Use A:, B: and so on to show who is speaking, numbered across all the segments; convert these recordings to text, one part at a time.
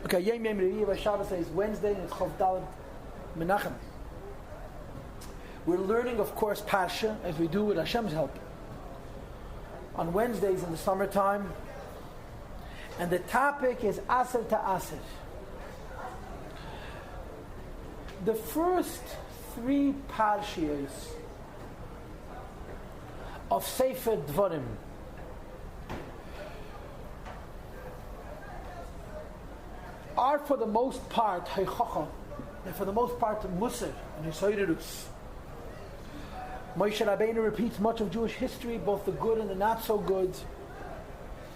A: Okay, Yom Revi'ah Shabbos is Wednesday, and it's Chof Daled Menachem. We're learning, of course, Parsha, as we do with Hashem's help, on Wednesdays in the summertime. And the topic is Aseir Teseir. The first three Parshios of Sefer Dvarim are for the most part Heichacha, and for the most part Maaser and Teseir. Moshe Rabbeinu repeats much of Jewish history, both the good and the not so good.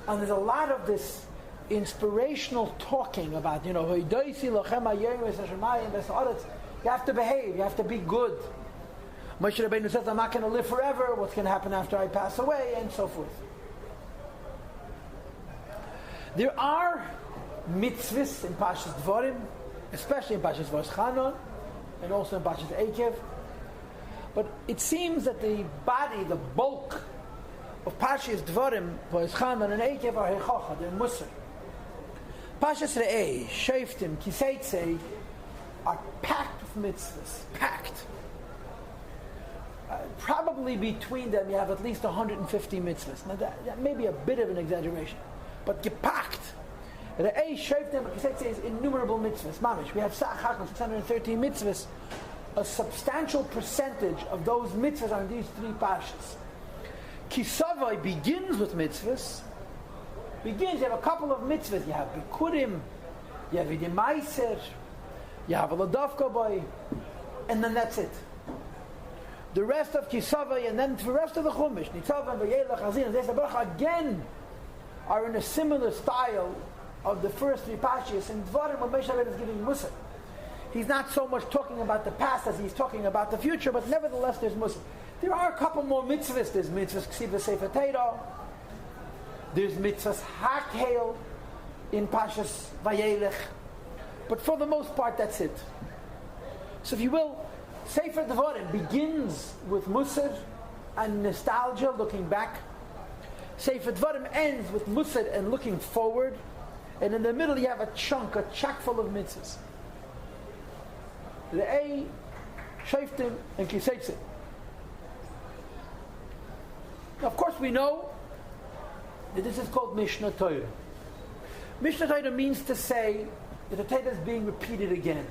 A: And there's a lot of this inspirational talking about, you have to behave, you have to be good. Moshe Rabbeinu says, I'm not going to live forever, what's going to happen after I pass away, and so forth. There are mitzvahs in Parshas Dvarim, especially in Parshas Voschanan, and also in Parshas Eikev. But it seems that the body, the bulk of Parshas Dvarim, Voschanan and Eikev are Heichacha, they're Maaser. Parshas Re'eh, Shoftim, Kisetzei are packed with mitzvahs, packed. Probably between them you have at least 150 mitzvahs. Now that may be a bit of an exaggeration, but gepackt. Re'eh, Shoftim, Kisetzei is innumerable mitzvahs. Mamish, we have 613 mitzvahs. A substantial percentage of those mitzvahs are in these three parshas. Kisavai begins with mitzvahs. You have a couple of mitzvahs. You have Bikurim, you have Maaser, you have a Ladavka boy, and then that's it. The rest of Kisavai, and then the rest of the Chumash, Nitzav and Vayelach, Hazin, and Zesabrach, again, are in a similar style of the first three parshas. And Dvarim, when Moshe Rabbeinu is giving Maaser, he's not so much talking about the past as he's talking about the future, but nevertheless there's Maaser. There are a couple more mitzvahs. There's mitzvahs Ksiva Sefer Torah. There's mitzvahs Hakel in Parshas Vayelech. But for the most part, that's it. So if you will, Sefer Dvarim begins with Maaser and nostalgia, looking back. Sefer Dvarim ends with Maaser and looking forward. And in the middle you have a chock full of mitzvahs. Re'eh, Shoftim, and Kisetzei. Of course we know that this is called Mishnah Torah. Mishnah Torah means to say that the Torah is being repeated again.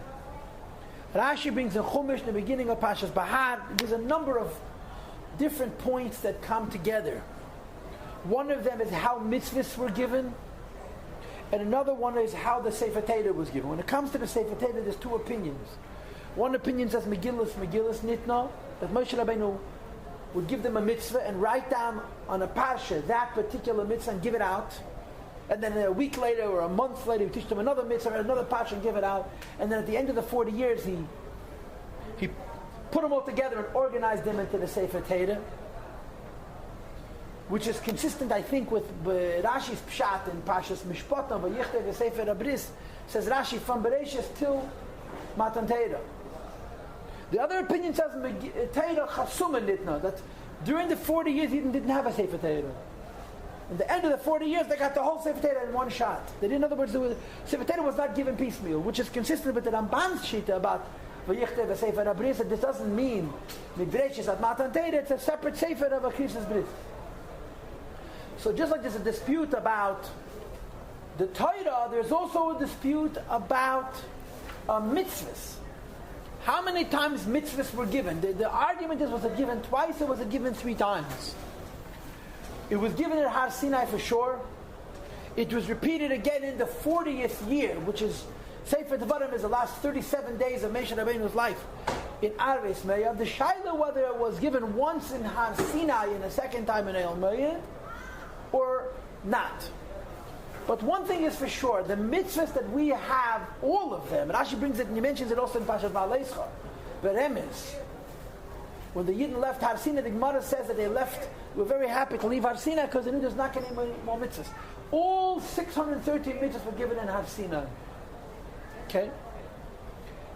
A: Rashi brings in Chumash in the beginning of Parshas Bahar. There's a number of different points that come together. One of them is how mitzvahs were given, and another one is how the Sefer Torah was given. When it comes to the Sefer Torah, there's two opinions. One opinion says Megillas Nitna, that Moshe Rabbeinu would give them a mitzvah and write down on a parsha that particular mitzvah and give it out. And then a week later or a month later, he teach them another mitzvah or another parsha and give it out. And then at the end of the 40 years, he put them all together and organized them into the Sefer Torah, which is consistent, I think, with Rashi's pshat in Parshas Mishpatim, Vayichtei v'Sefer Abris, says Rashi from Bereshis till Matan Torah. The other opinion says Torah Chasuma Nitna, that during the 40 years he didn't have a Sefer Torah. At the end of the 40 years they got the whole Sefer Torah in one shot. In other words, the Sefer Torah was not given piecemeal, which is consistent with the Ramban's shita about Vayichtei v'Sefer Abris. That this doesn't mean Midrashis at Matan Torah, it's a separate Sefer of a Krishna's Bris. So just like there's a dispute about the Torah, there's also a dispute about mitzvahs. How many times mitzvahs were given? The argument is, was it given twice or was it given 3 times? It was given at Har Sinai for sure. It was repeated again in the 40th year, which is Sefer Dvarim is the last 37 days of Moshe Rabbeinu's life in Arves Me'ah. The Shaila whether it was given once in Har Sinai and a second time in El Moed or not. But one thing is for sure, the mitzvahs that we have, all of them, Rashi brings it and he mentions it also in Parashat Va'aleischa, Beremes. When the Yidden left Har Sinai, the Gemara says that they were very happy to leave Har Sinai because they knew there's not any more mitzvahs. All 613 mitzvahs were given in Har Sinai. Okay?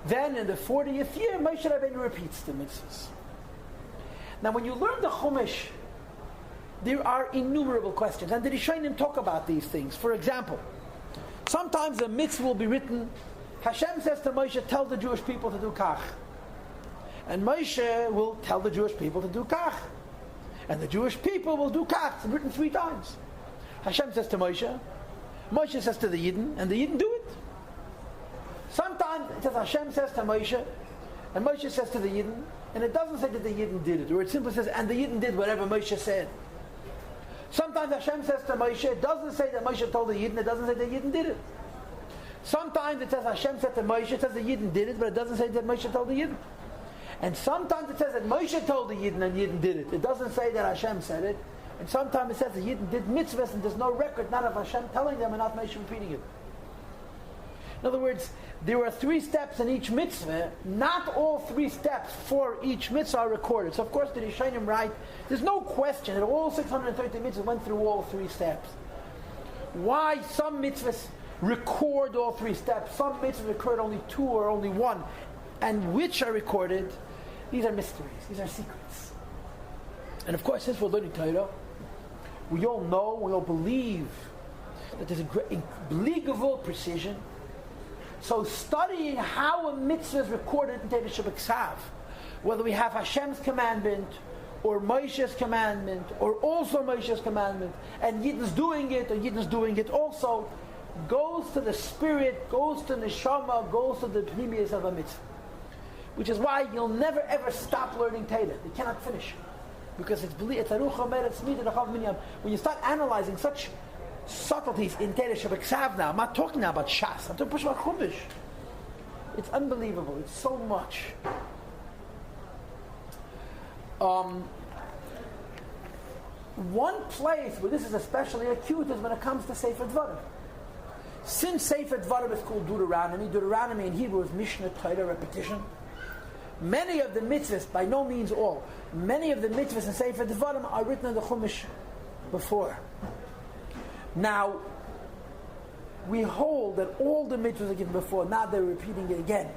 A: Then in the 40th year, Moshe Rabbeinu repeats the mitzvahs. Now when you learn the Chumash, there are innumerable questions, and the Rishonim talk about these things. For example, Sometimes a mitzvah will be written. Hashem says to Moshe, tell the Jewish people to do kach. And Moshe will tell the Jewish people to do kach. And the Jewish people will do kach. It's written 3 times. Hashem says to Moshe, Moshe says to the Yidden, and the Yidden do it. Sometimes it says Hashem says to Moshe, and Moshe says to the Yidden, and it doesn't say that the Yidden did it, or it simply says, and the Yidden did whatever Moshe said. Sometimes Hashem says to Moshe, it doesn't say that Moshe told the Yidden, it doesn't say that the Yidden did it. Sometimes it says Hashem said to Moshe, it says the Yidden did it, but it doesn't say that Moshe told the Yidden. And sometimes it says that Moshe told the Yidden and Yidden did it. It doesn't say that Hashem said it. And sometimes it says the Yidden did mitzvahs and there's no record, not of Hashem telling them and not Moshe repeating it. In other words, there are 3 steps in each mitzvah. Not all 3 steps for each mitzvah are recorded. So of course the Rishonim write, there's no question that all 630 mitzvahs went through all 3 steps. Why some mitzvahs record all 3 steps, some mitzvahs record only 2 or only 1, and which are recorded, these are mysteries, these are secrets. And of course, since we're learning Torah, we all know, we all believe that there's a great, unbelievable precision. So studying how a mitzvah is recorded in Torah Shabbat, whether we have Hashem's commandment, or Moshe's commandment, or also Moshe's commandment, and Yidden's doing it, or Yidden's doing it also, goes to the spirit, goes to the neshama, goes to the pnimius of a mitzvah. Which is why you'll never ever stop learning Torah. You cannot finish. Because it's when you start analyzing such subtleties in Torah Shabbat now, I'm not talking now about Shas, I'm talking about Chumash. It's unbelievable. It's so much. One place where this is especially acute is when it comes to Sefer Dvarim. Since Sefer Dvarim is called Deuteronomy in Hebrew is Mishnah, Torah, repetition. Many of the mitzvahs, by no means all, many of the mitzvahs in Sefer Dvarim are written in the Chumash before. Now, we hold that all the mitzvahs are given before, now they're repeating it again.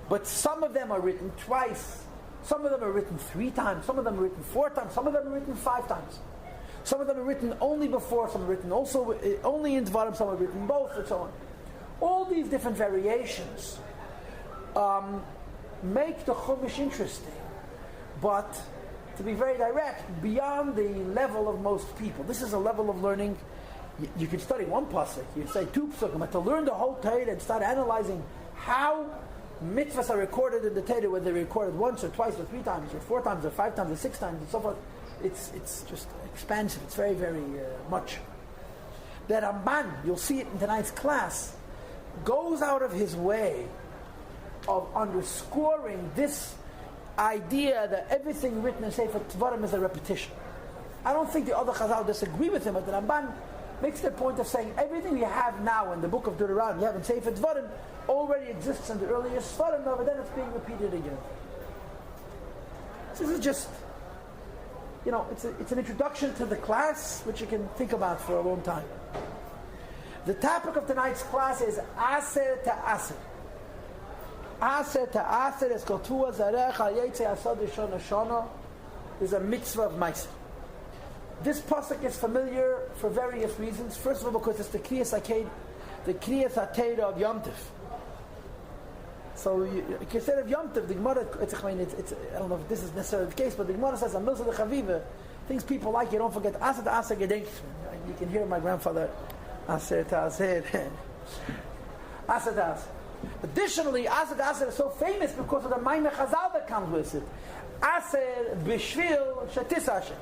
A: But some of them are written twice, some of them are written 3 times, some of them are written 4 times, some of them are written 5 times. Some of them are written only before, some are written also only in Dvarim, some are written both, and so on. All these different variations make the Chumash interesting, but to be very direct, beyond the level of most people. This is a level of learning. You can study one pasuk, you say 2 pasukim, but to learn the whole Torah and start analyzing how mitzvahs are recorded in the Torah, whether they're recorded once or twice or 3 times or 4 times or 5 times or 6 times and so forth, it's just expansive. It's very, very much. The Ramban, you'll see it in tonight's class, goes out of his way of underscoring this idea that everything written in Sefer Dvarim is a repetition. I don't think the other Chazal disagree with him, but the Ramban makes the point of saying everything we have now in the book of Deuteronomy, you have in Sefer Dvarim, already exists in the earlier Sfarim, but then it's being repeated again. This is just, it's an introduction to the class, which you can think about for a long time. The topic of tonight's class is Aseir Teseir. Aseir Teseir is Kotua Zarecha Yetze Asad Shana Shana, is a mitzvah of Maaser. This pasuk is familiar for various reasons. First of all, because it's the Kriyas HaTeira of Yom Tov. So, instead of Yom Tov, the Gemara, I don't know if this is necessarily the case, but the Gemara says, Amilsa de Chaviva, things people like, you don't forget, Aseir Teseir Gedenk. You can hear my grandfather, Aseir Teseir. Aseir Teseir. Additionally, Aseir Teseir is so famous because of the Maimeh Chazal that comes with it. Aseir B'Shvil Shetis Hashem.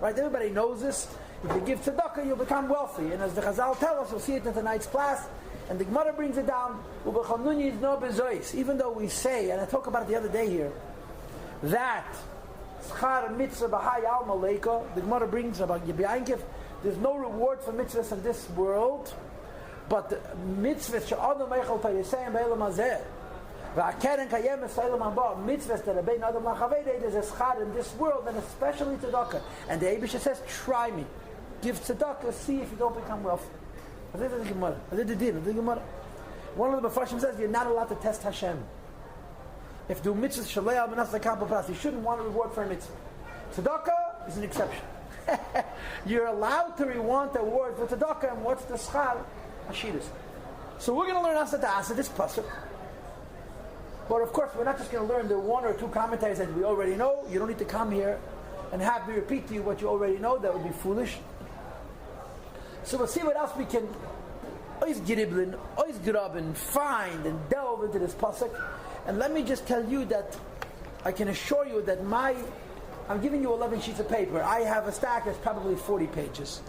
A: Right? Everybody knows this. If you give tzedakah, you'll become wealthy. And as the Chazal tell us, we'll see it in tonight's class, and the Gemara brings it down, even though we say, and I talked about it the other day here, that schar mitzvah b'hai al maleka, the Gemara brings about Yibyankiv, there's no reward for mitzvahs in this world, but mitzvahs she'adam meichel tayisayim be'elam hazeh, v'akeren kayem esaylam haba, mitzvahs that are bein adam lachavei, there's a schar in this world, and especially tzedakah. And the Eibusha says, try me. Give tzedakah, see if you don't become wealthy. One of the Mefarshim says you're not allowed to test Hashem. If do mitzvahs shalei al minas lekabel pras, you shouldn't want a reward for a mitzvah. Tzedakah is an exception. You're allowed to want a reward for tzedakah, and what's the schar? Chassidus. So we're going to learn Aseir Teseir, this pasuk. But of course, we're not just going to learn the one or two commentaries that we already know. You don't need to come here and have me repeat to you what you already know. That would be foolish. So we'll see what else we can find and delve into this pasuk. And let me just tell you that I can assure you that I'm giving you 11 sheets of paper. I have a stack that's probably 40 pages.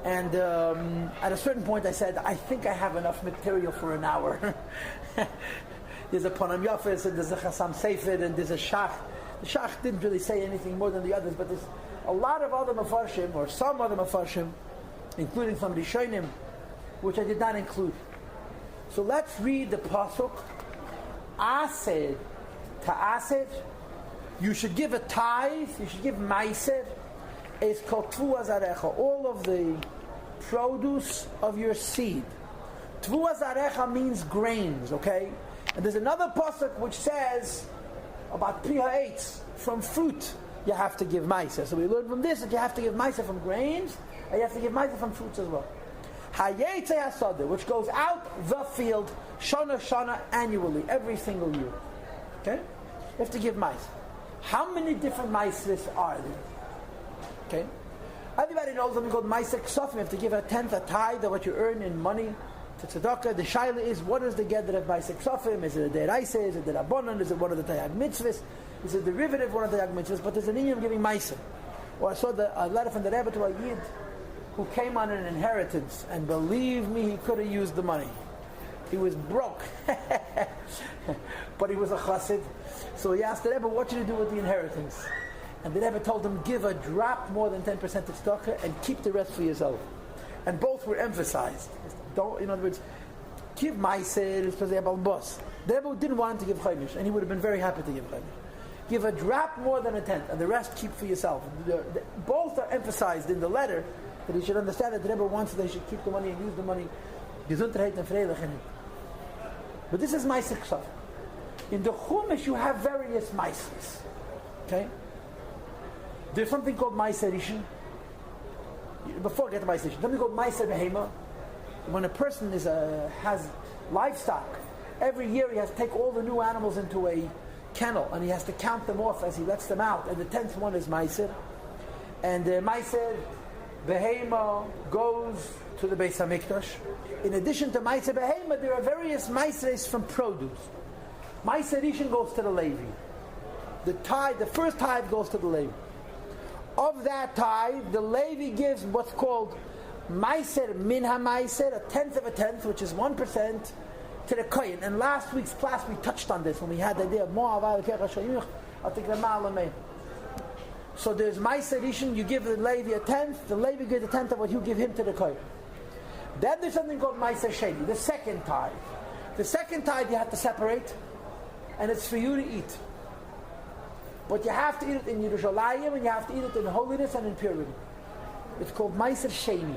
A: And at a certain point I said, I think I have enough material for an hour. There's a Panam Yafis, and there's a Chassam Seifed, and there's a Shach. The Shach didn't really say anything more than the others, but there's a lot of other Mefarshim, or some other Mefarshim, including some Rishonim, which I did not include. So let's read the pasuk. Aseir Teseir. You should give a tithe. You should give Maaser. It's called Tvuah Zarecha. All of the produce of your seed. Tvuah Zarecha means grains. Okay. And there's another pasuk which says about Pri Ha'etz, from fruit you have to give Maaser. So we learn from this that you have to give Maaser from grains, and you have to give Maaser from fruits as well. Hayetze Hasadeh, which goes out the field, Shana annually, every single year. Okay? You have to give Maaser. How many different Maasers are there? Okay? Everybody knows something called Maaser Ksofim. You have to give a tenth, a tithe of what you earn in money to tzedakah. The shaila is, what is the gather of Maaser Ksofim? Is it a deraisa? Is it a rabbanon? Is it one of the tayag mitzvahs? Is it a derivative of one of the tayag mitzvahs? But there's an inyan of giving Maaser. Or I saw a letter from the Rebbe to a Yid who came on an inheritance, and believe me, he could have used the money. He was broke. But he was a chassid. So he asked the Rebbe, what should you do with the inheritance? And the Rebbe told him, give a drop more than 10% of tzedakah and keep the rest for yourself. And both were emphasized. Don't, in other words, give Maaser because they're boss. The Rebbe didn't want him to give chaimish, and he would have been very happy to give chaimish. Give a drop more than a tenth, and the rest keep for yourself. Both are emphasized in the letter, that he should understand that the Rebbe wants that he should keep the money and use the money. Gesundheit and Freilich in it. But this is Maaser Ksofim. In the Chumash you have various Maasers. Okay? There's something called Maaser Rishon. Before I get to Maaser Rishon, something called Maaser Behema. When a person has livestock, every year he has to take all the new animals into a kennel, and he has to count them off as he lets them out. And the 10th one is Maaser. And Maaser Behema goes to the Beis HaMikdash. In addition to Maaser Behema, there are various Maasers from produce. Maaser Rishon goes to the Levi. The first tithe goes to the Levi. Of that tithe, the Levi gives what's called Maaser Min HaMaaser, a tenth of a tenth, which is 1%, to the Kohen. And last week's class we touched on this when we had the idea of Mo'av Kecha Shayuch. So there's Maaser Rishon, you give the Levi a tenth, the Levi gives a tenth of what you give him to the Kohen. Then there's something called Maaser Sheni, the second tithe. The second tithe you have to separate, and it's for you to eat. But you have to eat it in Yerushalayim, and you have to eat it in holiness and in purity. It's called Maaser Sheni.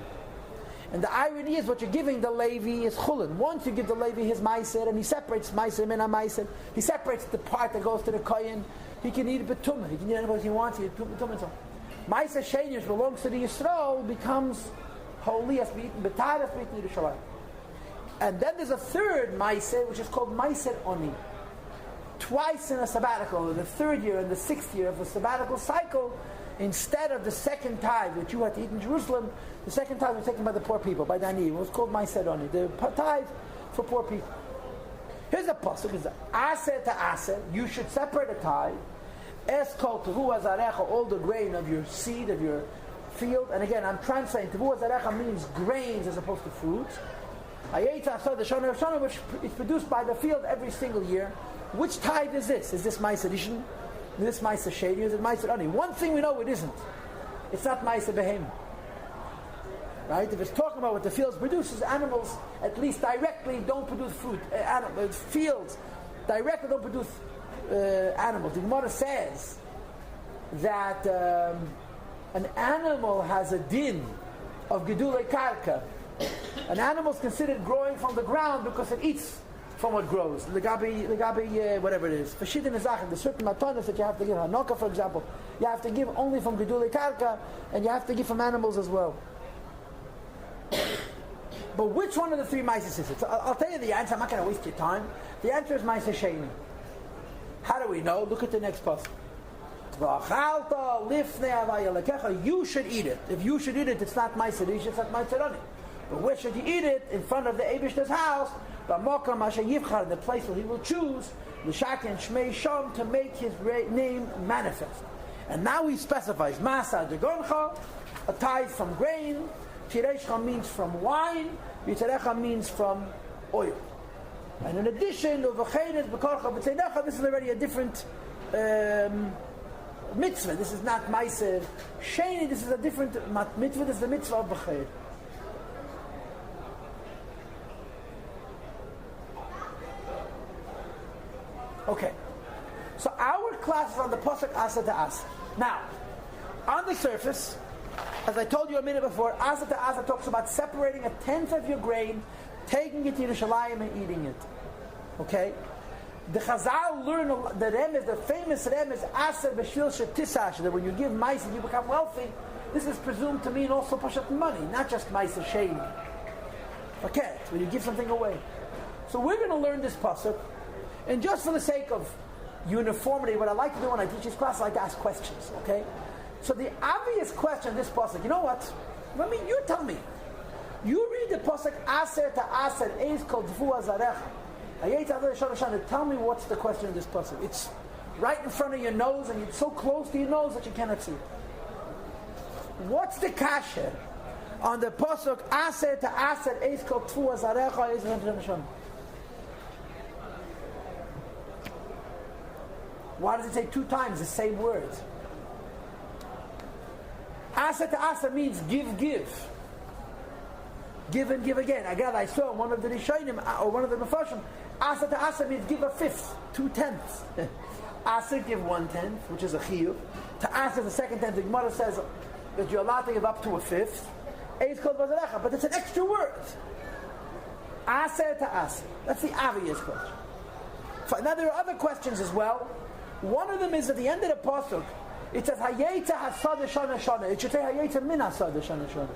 A: And the irony is, what you're giving the Levi is chulin. Once you give the Levi his Maaser, and he separates Maaser Min HaMaaser, he separates the part that goes to the Kohen. He can eat betumah. He can eat anything he wants. He can eat betumah and so on. Maaser Sheni, which belongs to the Yisrael, becomes holy, has to be eaten betar, has to be eaten in Yerushalayim. And then there's a third Maaser, which is called Maaser Oni. Twice in a sabbatical, in the third year and the sixth year of the sabbatical cycle, instead of the second tithe that you had to eat in Jerusalem, the second tithe was taken by the poor people, by the Ani. It was called Maaser Oni, the tithe for poor people. Here's a pasuk: it's Aseir Teseir. You should separate a tithe. Es kol Tvuah Zarecha, all the grain of your seed, of your field. And again, I'm translating. Tvuah Zarecha means grains as opposed to fruits. Hayetze Hasadeh, which is produced by the field every single year. Which tithe is this? Is this Maaser Rishon? Is this Maaser Sheni? Is it Maaser Ani? One thing we know it isn't. It's not Maaser Behema. Right? If it's talking about what the fields produces, animals at least directly don't produce fruit. Fields directly don't produce animals. The Gemara says that an animal has a din of gedulei karka. An animal is considered growing from the ground because it eats from what grows. Legabi, whatever it is. Fashidin Ezachim, the certain matanas that you have to give. Hanukkah, for example, you have to give only from gedulei karka, and you have to give from animals as well. But which one of the three Maaser is it? So I'll tell you the answer. I'm not going to waste your time. The answer is Maaser Sheni. How do we know? Look at the next passage. You should eat it. If you should eat it, it's not Maaser Ish, it's not Maaser Ani. But where should you eat it? In front of the Eibishter's house, in the place where he will choose, L'shaken Shmei Shom, to make his name manifest. And now he specifies, Maaser Degoncha, a tithe from grain, Tireishcha means from wine, Yitzarecha means from oil. And in addition, this is already a different mitzvah. This is not Maaser Sheni, this is a different mitzvah, this is the mitzvah of B'cheir. Okay, so our class is on the Pasuk Aseir Teseir. Now, on the surface, as I told you a minute before, Aseir Teseir talks about separating a tenth of your grain, taking it to Yerushalayim and eating it. Okay? The Chazal learn the Remez, the famous Remez, Aseir B'shvil Shetisach, that when you give Maaser, you become wealthy. This is presumed to mean also Pashat money, not just Maaser Sheni. Okay, when you give something away. So we're going to learn this Pasuk. And just for the sake of uniformity, what I like to do when I teach this class, I like to ask questions, okay? So the obvious question in this pasuk, you know what? You tell me. You read the pasuk, Aseir Teseir, Eis Kol Tvu Azarecha. Tell me what's the question in this pasuk. It's right in front of your nose, and it's so close to your nose that you cannot see it. What's the kasher on the pasuk, Aseir Teseir, Eis Kol Tvu Azarecha, Eis Kol Tvu Azarecha? Why does it say two times the same words? Aseir Teseir means give. Give and give again. Again, I saw one of the Rishonim, or one of the Mefarshim, Aseir Teseir means give a fifth, 2/10. Aseir, give 1/10, which is a chiyuv. Teseir, the second tenth, the Gemara says that you're allowed to give up to a fifth. Eis Kol Tvu Azarecha, but it's an extra word. Aseir Teseir. That's the obvious question. Now there are other questions as well. One of them is at the end of the pasuk. It says Hayetza Hasad Shana Shana. It should say Hayetza Min Hasad Shana Shana.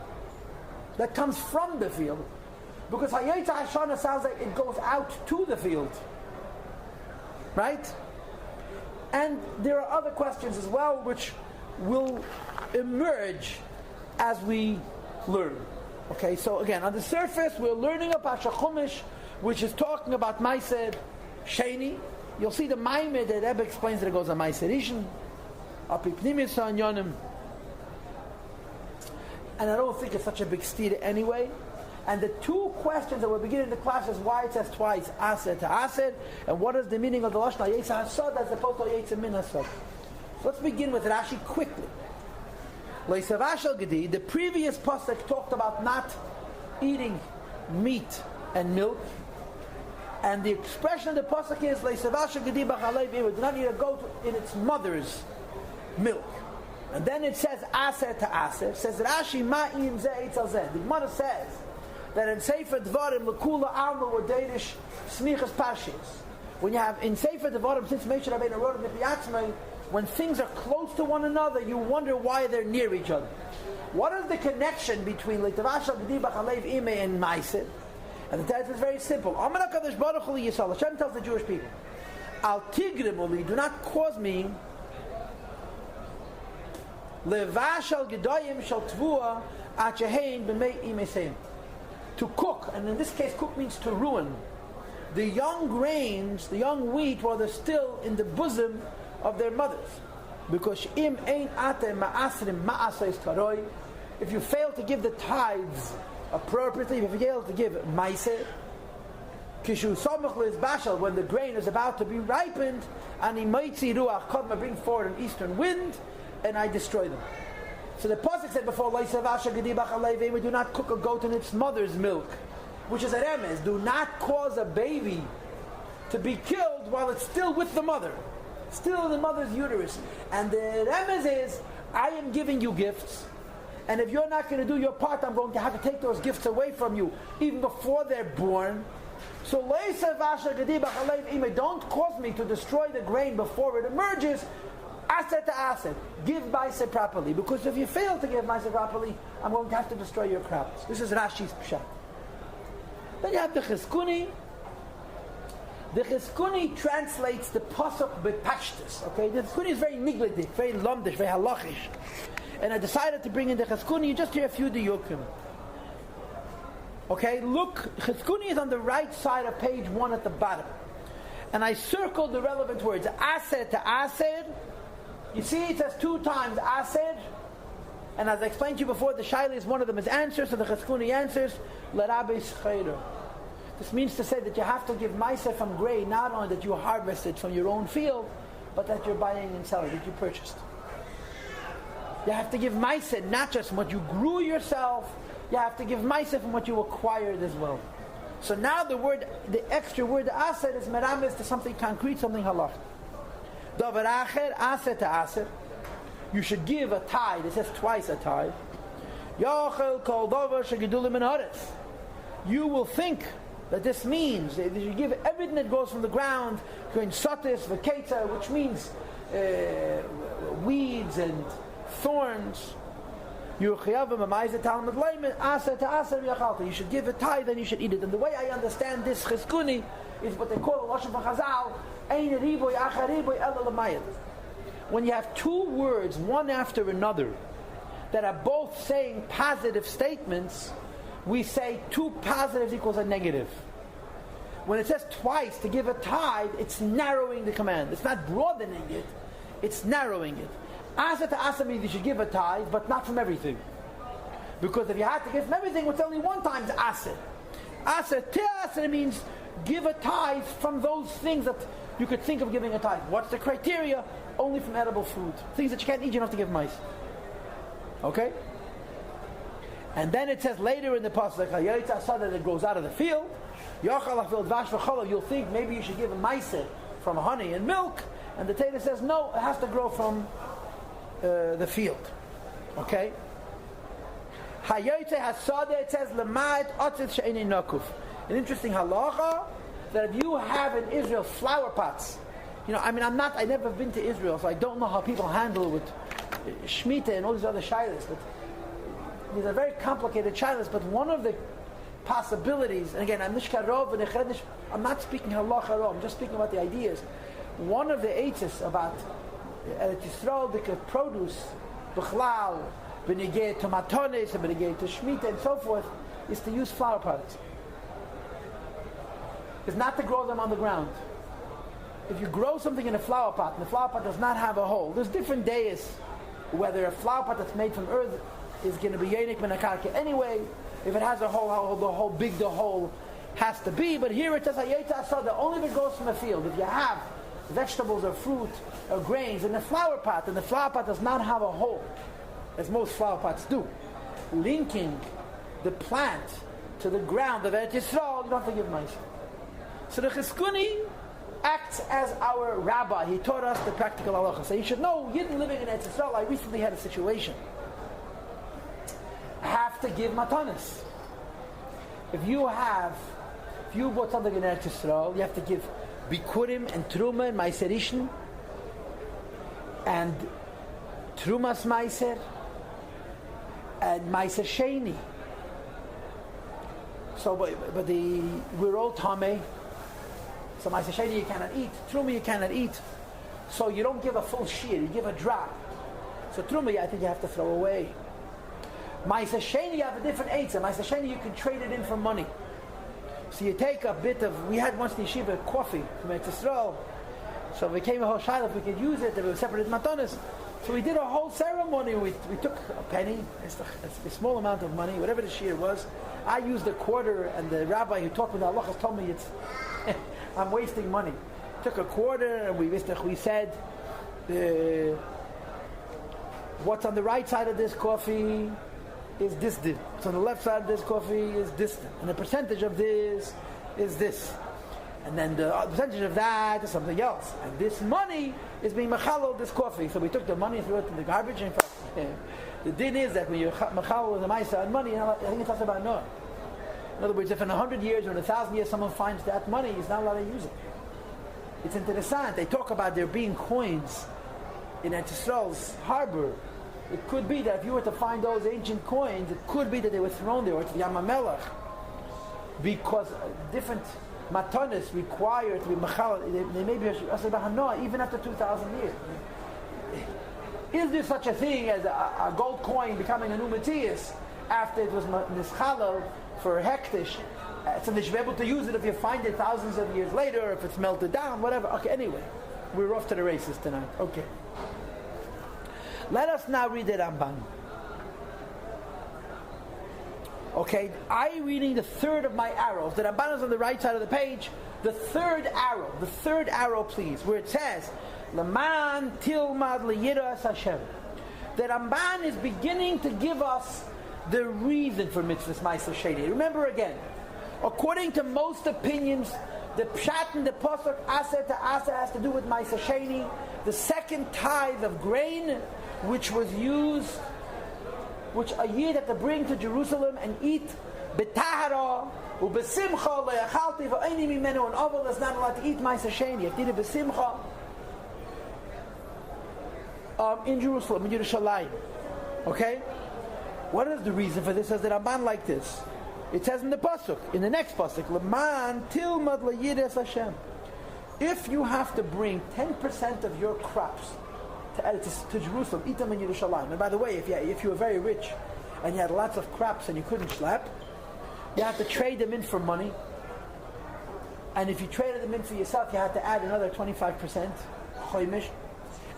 A: That comes from the field, because Hayetza Hashana sounds like it goes out to the field, right? And there are other questions as well, which will emerge as we learn. Okay, so again, on the surface, we're learning about Chumash, which is talking about Maaser Sheni. You'll see the Maimed that Rebbe explains that it goes on Maaser Rishon, Api Pnimis Yonim. And I don't think it's such a big steer anyway. And the two questions that we're beginning the class is why it says twice Aseir Teseir, and what is the meaning of the Lashon Hayetza Hasad as opposed to Hayetza Min Hasad. So let's begin with Rashi quickly. The previous pasuk talked about not eating meat and milk. And the expression of the pasuk is do not eat a goat in its mother's milk. And then it says Aseir Teseir. Says Rashi Ma'im Zeh Eitzel Zeh. The Gemara says that in Sefer Dvarim Lekula Alma Wodedish Smichas Pashis. When you have in Sefer Dvarim, since Moshe Rabbeinu wrote it Mipiatzmei, when things are close to one another, you wonder why they're near each other. What is the connection between Leitavashal Gedi Bachalev Ime and Maaser? And the text is very simple. Amar HaKadosh Baruch Hu Yisrael. Hashem tells the Jewish people, Al tigrimuli, do not cause me levashal gedoyim shal tvua achehein b'mei imeseim, to cook, and in this case cook means to ruin, the young grains, the young wheat, while they're still in the bosom of their mothers. Because im ein ate ma'asrim ma'asais karoi, if you fail to give the tithes appropriately, if you fail to give Maaser, kishu samach le'izbashal, when the grain is about to be ripened, ani maitzi ruach kodma, bring forward an eastern wind, and I destroy them. So the pasuk said before, we do not cook a goat in its mother's milk, which is a remez. Do not cause a baby to be killed while it's still with the mother, still in the mother's uterus. And the remez is, I am giving you gifts, and if you're not going to do your part, I'm going to have to take those gifts away from you, even before they're born. So don't cause me to destroy the grain before it emerges. Aseir Teseir, give Maaser properly, because if you fail to give Maaser properly, I'm going to have to destroy your crops. This is Rashi's pshat. Then you have the Chizkuni. The Chizkuni translates the pasuk b'pashtus. Okay, the Chizkuni is very nigledic, very lomdish, very halachish. And I decided to bring in the Chizkuni. You just hear a few diyukim. Okay, look, Chizkuni is on the right side of page 1 at the bottom. And I circled the relevant words. Aseir to Aseir. You see it says 2 times Aseir. And as I explained to you before, the Shaila is one of them is answers, so the Chizkuni answers, Rabbi Scheider. This means to say that you have to give Maaser from grain, not only that you harvested from your own field, but that you're buying and selling, that you purchased. You have to give Maaser, not just from what you grew yourself, you have to give Maaser from what you acquired as well. So now the extra word Aser is meramis to something concrete, something halach. Davar acher, Aser to Aser. You should give a tithe. It says twice a tithe. Yachel kol davar shegedulim min haaretz. You will think that this means that you give everything that goes from the ground, going sotis v'ketza, which means weeds and thorns. You should give a tithe and you should eat it. And the way I understand this chizkuni is what they call a lashon v'chazal, ein riboy achar riboy ela l'mayit. When you have 2 words, one after another, that are both saying positive statements, we say 2 positives equals a negative. When it says twice to give a tithe, it's narrowing the command. It's not broadening it, it's narrowing it. Asa to asa means you should give a tithe, but not from everything. Because if you had to give from everything, it's only 1 times asa. Asa to asa means give a tithe from those things that you could think of giving a tithe. What's the criteria? Only from edible food. Things that you can't eat, you don't have to give mice. Okay? And then it says later in the pasuk, that it goes out of the field. You'll think maybe you should give a maaser from honey and milk, and the Torah says no, it has to grow from the field. Okay? It says an interesting halacha that if you have in Israel flower pots, I've never been to Israel, so I don't know how people handle with Shemitah and all these other shilas, but these are very complicated shilas. But one of the possibilities, and again, I'm not speaking halacha, I'm just speaking about the ideas. One of the eitzes about Yisrael, the produce, b'chlal, b'negei to matones, and b'negei to Shemitah, and so forth, is to use flower pots. It's not to grow them on the ground. If you grow something in a flower pot, and the flower pot does not have a hole, there's different days whether a flower pot that's made from earth is going to be yenik menakarka anyway. If it has a hole, how big the hole has to be. But here it says that only if it goes from a field. If you have vegetables or fruit or grains in a flower pot, and the flower pot does not have a hole, as most flower pots do, linking the plant to the ground of Eretz Yisrael, you don't have to give money. So the Chizkuni acts as our rabbi. He taught us the practical halacha. So you should know, Yidden living in Eretz Yisrael, I recently had a situation. I have to give matanis. If you bought something in Eretz Yisrael, you have to give bikurim and truma and maaser rishon and trumas maaser and maaser sheni. So, but we're all tameh. So maaser sheni you cannot eat, truma you cannot eat. So you don't give a full shear, you give a drop. So truma I think you have to throw away. Maaser sheni you have a different eitzah. Maaser sheni you can trade it in for money. So you take a bit of, we had once in the yeshiva coffee from Eretz Yisrael. So we came a whole shayla if we could use it, there were separated matanas. So we did a whole ceremony. We took a penny, it's a small amount of money, whatever the shear was. I used a quarter, and the rabbi who taught me the halachas told me it's I'm wasting money. Took a quarter, and we said what's on the right side of this coffee is this din. What's on the left side of this coffee is this din. And the percentage of this is this. And then the percentage of that is something else. And this money is being machalo this coffee. So we took the money and threw it in the garbage. In fact, the din is that when you're machalo the maaser and money, I think it's also about no. In other words, if in 100 years or in 1,000 years someone finds that money, he's not allowed to use it. It's interessant. They talk about there being coins in Eretz Yisrael's harbor. It could be that if you were to find those ancient coins, it could be that they were thrown there, or to the Yam HaMelech. because different matanis require to be machal. They may be Aseir Bahanoah even after 2,000 years. Is there such a thing as a gold coin becoming a new Matthias after it was nischalal for hektish? So they should be able to use it if you find it thousands of years later, or if it's melted down, whatever. Okay, anyway, we're off to the races tonight. Okay. Let us now read the Ramban. Okay, I'm reading the third of my arrows. The Ramban is on the right side of the page. The third arrow, please, where it says, Laman tilmad liyiras Hashem. The Ramban is beginning to give us the reason for mitzvahs Maaser Sheni. Remember again, according to most opinions, the pshat in the pasuk Aseir Teseir has to do with Maaser Sheni, the second tithe of grain, which was used, which a yid had to bring to Jerusalem and eat b'tahara u'besimcha le'achalti v'ayni mimenu, an oval is not allowed to eat Maaser Sheni. You have to eat it b'simcha in Jerusalem, in Yerushalayim. Okay? What is the reason for this? Says the Ramban like this. It says in the pasuk, in the next pasuk, L'man tilmad liyiras Hashem. If you have to bring 10% of your crops to Jerusalem, eat them in Yerushalayim. And by the way, if you were very rich and you had lots of crops and you couldn't schlep, you had to trade them in for money. And if you traded them in for yourself, you had to add another 25%, choimish.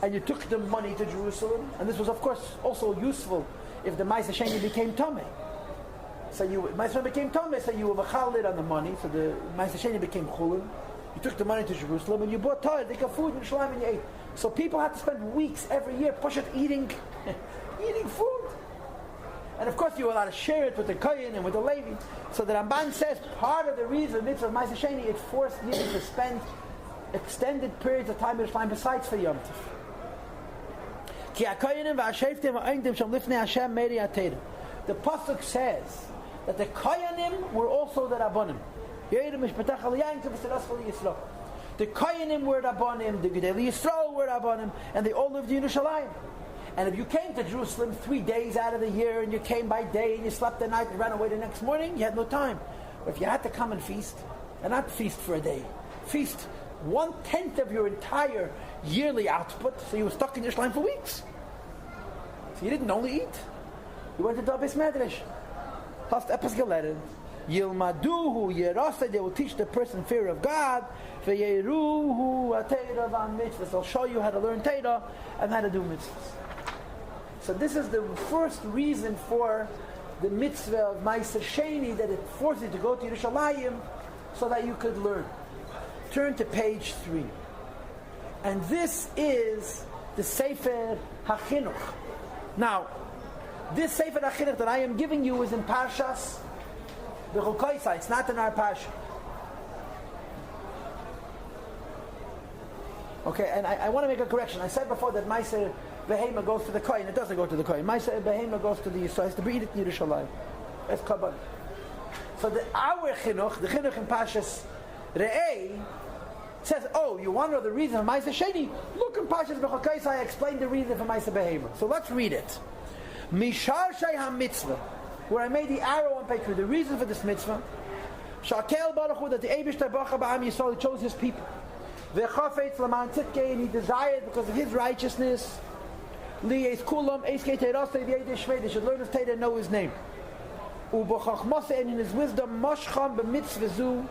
A: And you took the money to Jerusalem. And this was, of course, also useful if the Maaser Sheni became Tomei. So Maaser became Tomei, so you were mechalid on the money, so the Maaser Sheni became chulin. You took the money to Jerusalem and you bought Torah, they got food in Yerushalayim and you ate. So people had to spend weeks every year eating food. And of course you were allowed to share it with the Kohen and with the Levi. So the Ramban says part of the reason mitzvah of Maaser Sheni, it forced you to spend extended periods of time in Yerushalayim besides for Yom Tov. The pasuk says that the Kohanim were also the Rabbanim. The Kohanim were Rabbanim, the Gedei Yisrael were Rabbanim, and they all lived in Yerushalayim. And if you came to Jerusalem 3 days out of the year, and you came by day, and you slept the night and ran away the next morning, you had no time. But if you had to come and feast, and not feast for a day, feast 1/10 of your entire yearly output, so you were stuck in Yerushalayim for weeks. So you didn't only eat, you went to the Beis Medrash. Hast etwas gelernt. Yilmaduhu yerasa, they will teach the person fear of God. Veyeruhu ateidah van mitzvahs, they'll show you how to learn Torah and how to do mitzvahs. So this is the first reason for the mitzvah of Maaser Sheni, that it forces you to go to Yerushalayim so that you could learn. Turn to page 3. And this is the Sefer HaChinuch. Now, this Sefer HaChinuch that I am giving you is in Parshas B'chukoisai. It's not in our Parsha. Okay, and I want to make a correction. I said before that Maaser Behema goes to the Kohen. It doesn't go to the Kohen. Maaser Behema goes to the Yisrael. It's to be eaten in Yerushalayim. It's Kabbalah. So our Chinuch, the Chinuch in Parshas Re'eh, says, oh, you want to know the reason for Maaser Sheni? Look in Parshas B'chukoisai, I explained the reason for Maaser Behema. So let's read it. Mishar Shei HaMitzvah, where I made the arrow on page 3, the reason for this mitzvah, Shakel Baruch Hu, that the Eibishter Baruch Ba'am Yisrael, he chose his people. V'chafetz L'man Tzidkei, and he desired because of his righteousness, Li'ez Kulam, Eiskei Teirasei V'yedei Shvei, they should learn his Torah and know his name. U'b'chachmosei, and in his wisdom, Moshcham b'mitzvah zu,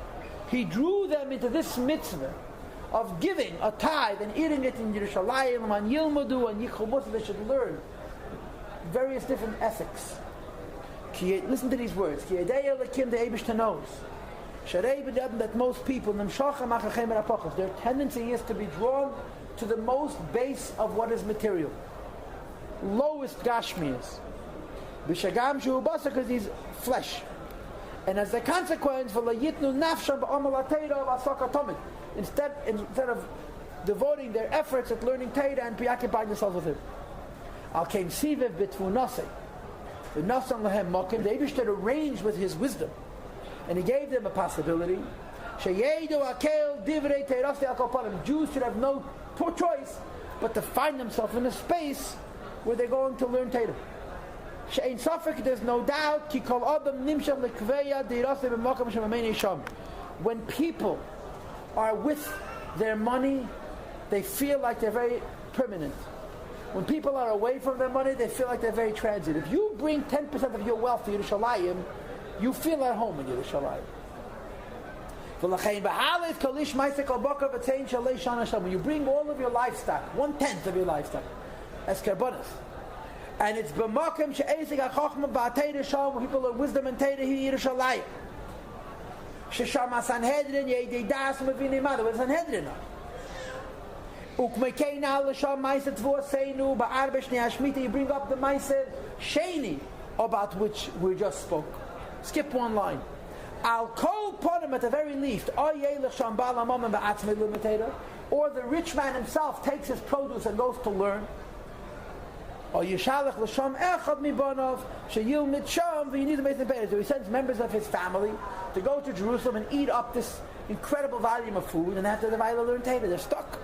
A: he drew them into this mitzvah of giving a tithe and eating it in Yerushalayim, L'man Yilmadu, and Yichumos, they should learn various different ethics. Listen to these words. Ki yedei Elokim, the Eibishter knows. Sharei b'dem, that most people, their tendency is to be drawn to the most base of what is material. Lowest gashmias. B'shagam shu basa, because he's flesh. And as a consequence, instead of devoting their efforts at learning Torah and preoccupying themselves with it. Al came sivev b'tfunasei. The Eibishter arranged with his wisdom, and he gave them a possibility. Jews should have no choice but to find themselves in a space where they're going to learn Torah. She'ein safek, there's no doubt, ki kol adam nimshach lekveya deiraseh b'makom shemamei sham. When people are with their money, they feel like they're very permanent. When people are away from their money, they feel like they're very transient. If you bring 10% of your wealth to Yerushalayim, you feel at home in Yerushalayim. When you bring all of your livestock, 1/10 of your livestock, as karbonas, and it's b'makom she'ezig ha'chochma ba'atei sham, where people learn wisdom and teira here in Yerushalayim. Shesham ha'sanhedrin yeidei das u'mevinim mother. What's Sanhedrin? Ukmekeina l'sham Maaser Tvoseinu ba'arbe shnei hashmita. You bring up the Maaser Sheni, about which we just spoke. Skip one line. Al kol ponim, at the very least, or the rich man himself takes his produce and goes to learn. Or yishalach l'sham echad mibonov sheyilmid sham v'yinid meis neberes. So he sends members of his family to go to Jerusalem and eat up this incredible volume of food, and after the Vaila learn Torah, they're stuck.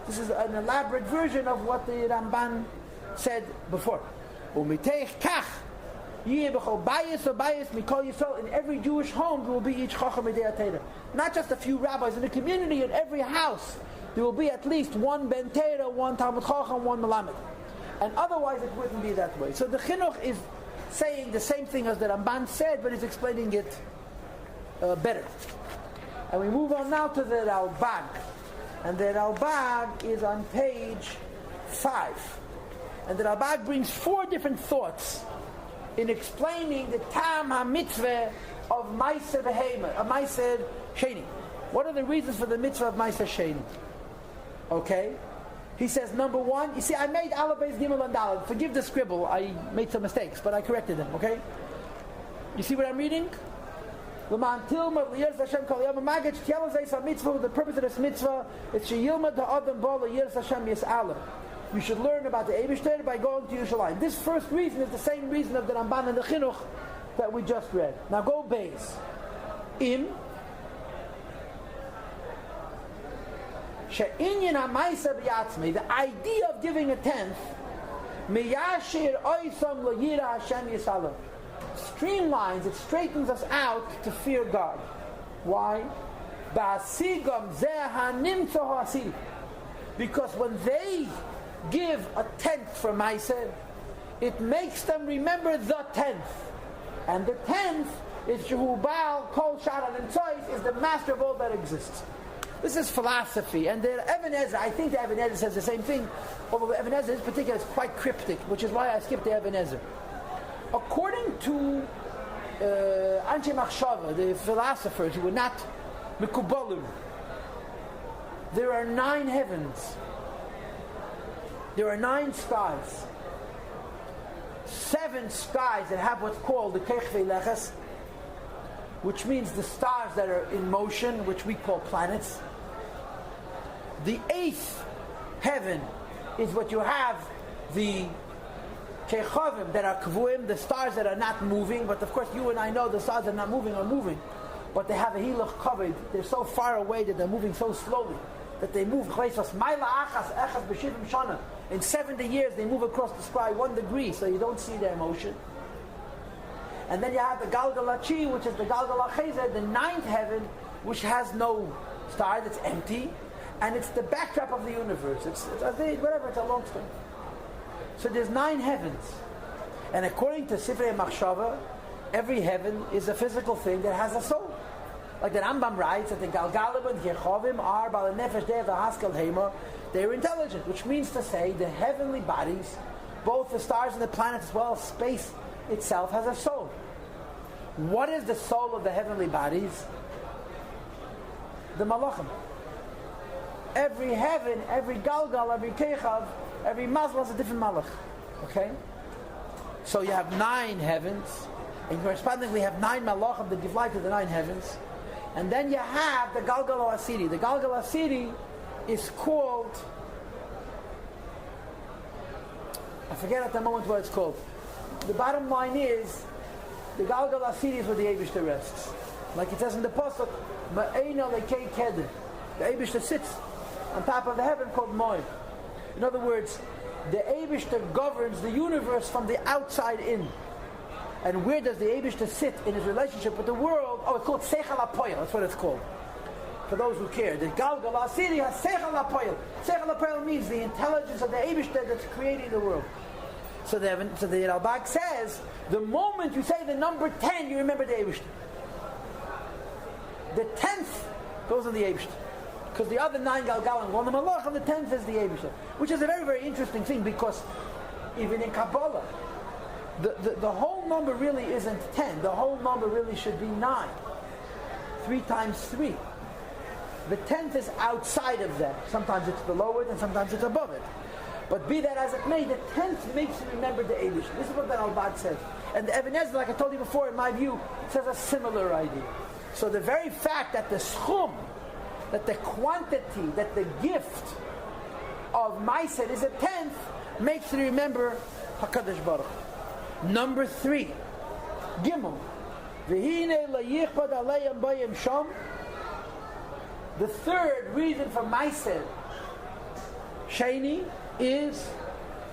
A: This is an elaborate version of what the Ramban said before. U'miteich kach in every Jewish home there will be each chacham midei Torah. Not just a few rabbis in the community. In every house there will be at least one ben Torah, one talmid chacham, one melamed. And otherwise it wouldn't be that way. So the chinuch is saying the same thing as the Ramban said, but he's explaining it better. And we move on now to the Ralbag. And the Ralbag is on page 5. And the Ralbag brings 4 different thoughts in explaining the Tam HaMitzvah of Maaser Behema, of Maaser Sheni. What are the reasons for the mitzvah of Maaser Sheni? Okay? He says, number 1, you see, I made Aleph Beis Gimel and Daled. Forgive the scribble, I made some mistakes, but I corrected them, okay? You see what I'm reading? The purpose of this mitzvah is Sheyilmad ha'adam bo le'yiras Hashem yis'aleh. You should learn about the Eibishter by going to Yerushalayim. This first reason is the same reason of the Ramban and the Chinuch that we just read. Now go Beis. She'inyan ha'maaser b'yatzmei, the idea of giving a 10th, miyashir oisam le'yira Hashem yis'aleh, streamlines, it straightens us out to fear God. Why? Because when they give a 10th for Maaser, it makes them remember the 10th. And the 10th is Shehubal Kol Sharan and Tzois, is the master of all that exists. This is philosophy. And the Even Ezra, I think the Even Ezra says the same thing, although the Even Ezra in particular is quite cryptic, which is why I skipped the Even Ezra. According to Anshe Machshava, the philosophers who were not Mekubalim, there are 9 heavens. There are 9 skies. 7 skies that have what's called the Kechvei Leches, which means the stars that are in motion, which we call planets. The 8th heaven is what you have, the Kechavim that are Kvuim, the stars that are not moving, but of course you and I know the stars that are not moving are moving, but they have a Hilach covered. They're so far away that they're moving so slowly that they move in 70 years they move across the sky 1 degree, so you don't see their motion. And then you have the Galgalachi, which is the Galgalacheza, the 9th heaven, which has no star, it's empty, and it's the backdrop of the universe. It's whatever, it's a long story. So there's 9 heavens. And according to Sifrei Machshava, every heaven is a physical thing that has a soul. Like the Rambam writes that the Galgalim and Yechovim are Bal Nefesh Dev Haskel Heima. They're intelligent, which means to say the heavenly bodies, both the stars and the planets as well as space itself, has a soul. What is the soul of the heavenly bodies? The Malachim. Every heaven, every Galgal, every Kechav, every Mazal has a different Malach. Okay? So you have 9 heavens, and correspondingly have 9 Malachim that give life to the 9 heavens. And then you have the Galgal Asiri. The Galgal Asiri is called, I forget at the moment what it's called. The bottom line is, the Galgal Asiri is where the Eibishter rests. Like it says in the Pasuk, Ma'ena lekei keder. The Eibishter sits on top of the heaven called Moed. In other words, the Eibishter governs the universe from the outside in. And where does the Eibishter sit in his relationship with the world? Oh, it's called Seichel HaPoyel. That's what it's called. For those who care, the Galgal Asiri has Seichel HaPoyel. Seichel HaPoyel means the intelligence of the Eibishter that's creating the world. So the Ralbag says, the moment you say the number 10, you remember the Eibishter. The 10th goes on the Eibishter. Because the other 9 Galgalim go on the Malach, and the 10th is the Eibishter. Which is a very, very interesting thing, because even in Kabbalah, the whole number really isn't 10. The whole number really should be 9. 3 times 3. The 10th is outside of that. Sometimes it's below it and sometimes it's above it. But be that as it may, the 10th makes you remember the Eibishter. This is what the Ralbag says. And the Even Ezra, like I told you before, in my view, says a similar idea. So the very fact that the schum, that the quantity, that the gift of Maaser is a 10th, makes you remember HaKadosh Baruch. Number 3, Gimel. V'hine layichbad alayim bayim sham. The third reason for Maaser Sheni is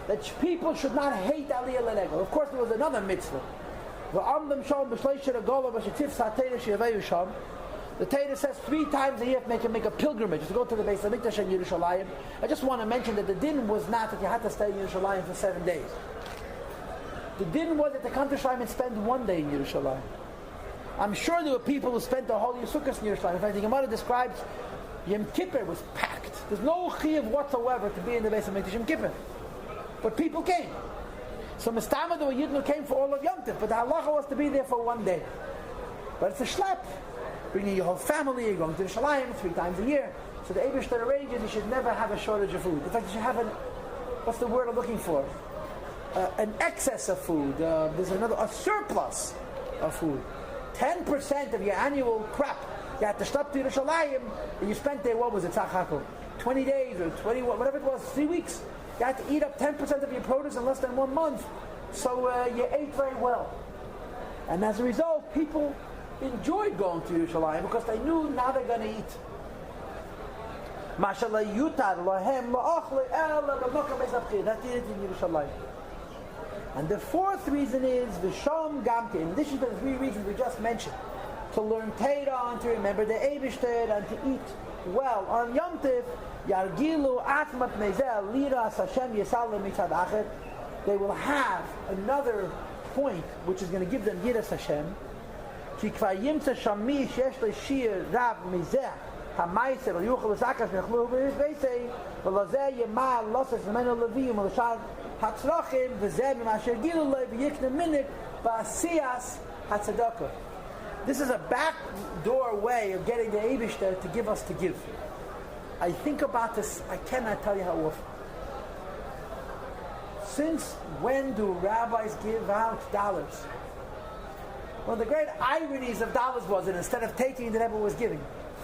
A: that people should not hate Aliyah L'Regel. Of course, there was another mitzvah. The Torah says 3 times a year you can make a pilgrimage to go to the Beis HaMikdash in Yerushalayim. I just want to mention that the din was not that you had to stay in Yerushalayim for 7 days. The din was that to come to Yerushalayim and spend 1 day in Yerushalayim. I'm sure there were people who spent the whole Yisukkas in Yerushalayim. In fact, the Gemara describes Yom Kippur was packed. There's no chiyuv whatsoever to be in the Beis HaMikdash Yom Kippur. But people came. So Mistama, there were Yidden who came for all of Yom Tov, but the halacha was to be there for 1 day. But it's a schlep. Bringing your whole family, you're going to the Shalayim 3 times a year. So the Eibishter arranges, you should never have a shortage of food. In fact, you should have what's the word I'm looking for? An excess of food. There's a surplus of food. 10% of your annual crop, you had to stop to Yerushalayim, and you spent there, what was it, Tzachako? 20 days or 20, whatever it was, 3 weeks. You had to eat up 10% of your produce in less than 1 month. So you ate very well. And as a result, people enjoyed going to Yerushalayim because they knew now they're going to eat. That did it in Yerushalayim. And the 4th reason is V'sham Gamke. In addition to the 3 reasons we just mentioned, to learn Torah and to remember the Eibishter and to eat well on Yom Tov, Yargilu Atmat Mezel Lira Hashem Yisal Mitzad Acher. They will have another point which is going to give them Yiras Hashem. Ki kvar yimtza shami sheyesh le'shir rab mizeh ha'maiser yuchal l'zakas v'yachlu v'yizbeisei v'lazeh yema losas v'menu leviyim v'lashad hatzrachim v'zeh v'masher gilu lei v'yikne minik v'asiyas hatzedakah. This is a backdoor way of getting the Eibishter to give us to give. I think about this, I cannot tell you how often. Since when do rabbis give out dollars? One of the great ironies of dollars was that instead of taking, the Rebbe was giving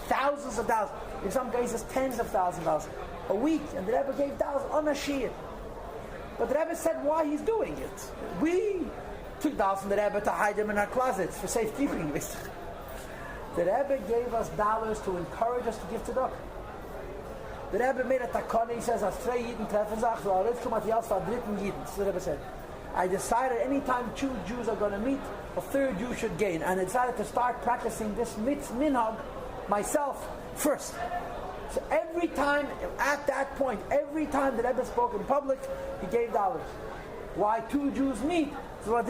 A: thousands of dollars, in some cases tens of thousands of dollars a week, and the Rebbe gave dollars on a shir. But the Rebbe said why he's doing it. We took dollars from the Rebbe to hide them in our closets for safekeeping. The Rebbe gave us dollars to encourage us to give tzedakah. The Rebbe made a takana, he says, as 3 Yidden treffen sich, so a Ritzkum hat Yals for 3rd Yidden. That's what the Rebbe said. I decided anytime 2 Jews are going to meet, a 3rd Jew should gain. And I decided to start practicing this minhag myself first. So every time, at that point, every time the Rebbe spoke in public, he gave dollars. Why 2 Jews meet? So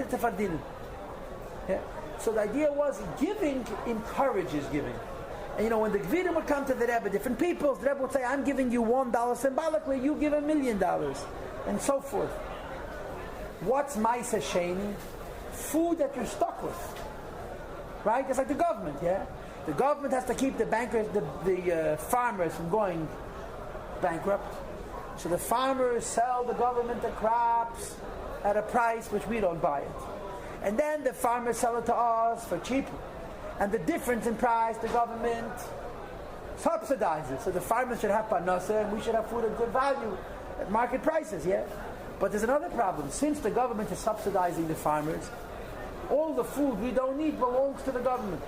A: the idea was giving encourages giving. And when the Gvirim would come to the Rebbe, different peoples, the Rebbe would say, I'm giving you $1 symbolically, you give $1 million, and so forth. What's Maaser Sheni? Food that you're stuck with. Right? It's like the government, yeah? The government has to keep the bankers, the farmers from going bankrupt. So the farmers sell the government the crops at a price which we don't buy it. And then the farmers sell it to us for cheaper. And the difference in price, the government subsidizes. So the farmers should have parnasa and we should have food of good value at market prices, yeah? But there's another problem. Since the government is subsidizing the farmers, all the food we don't need belongs to the government.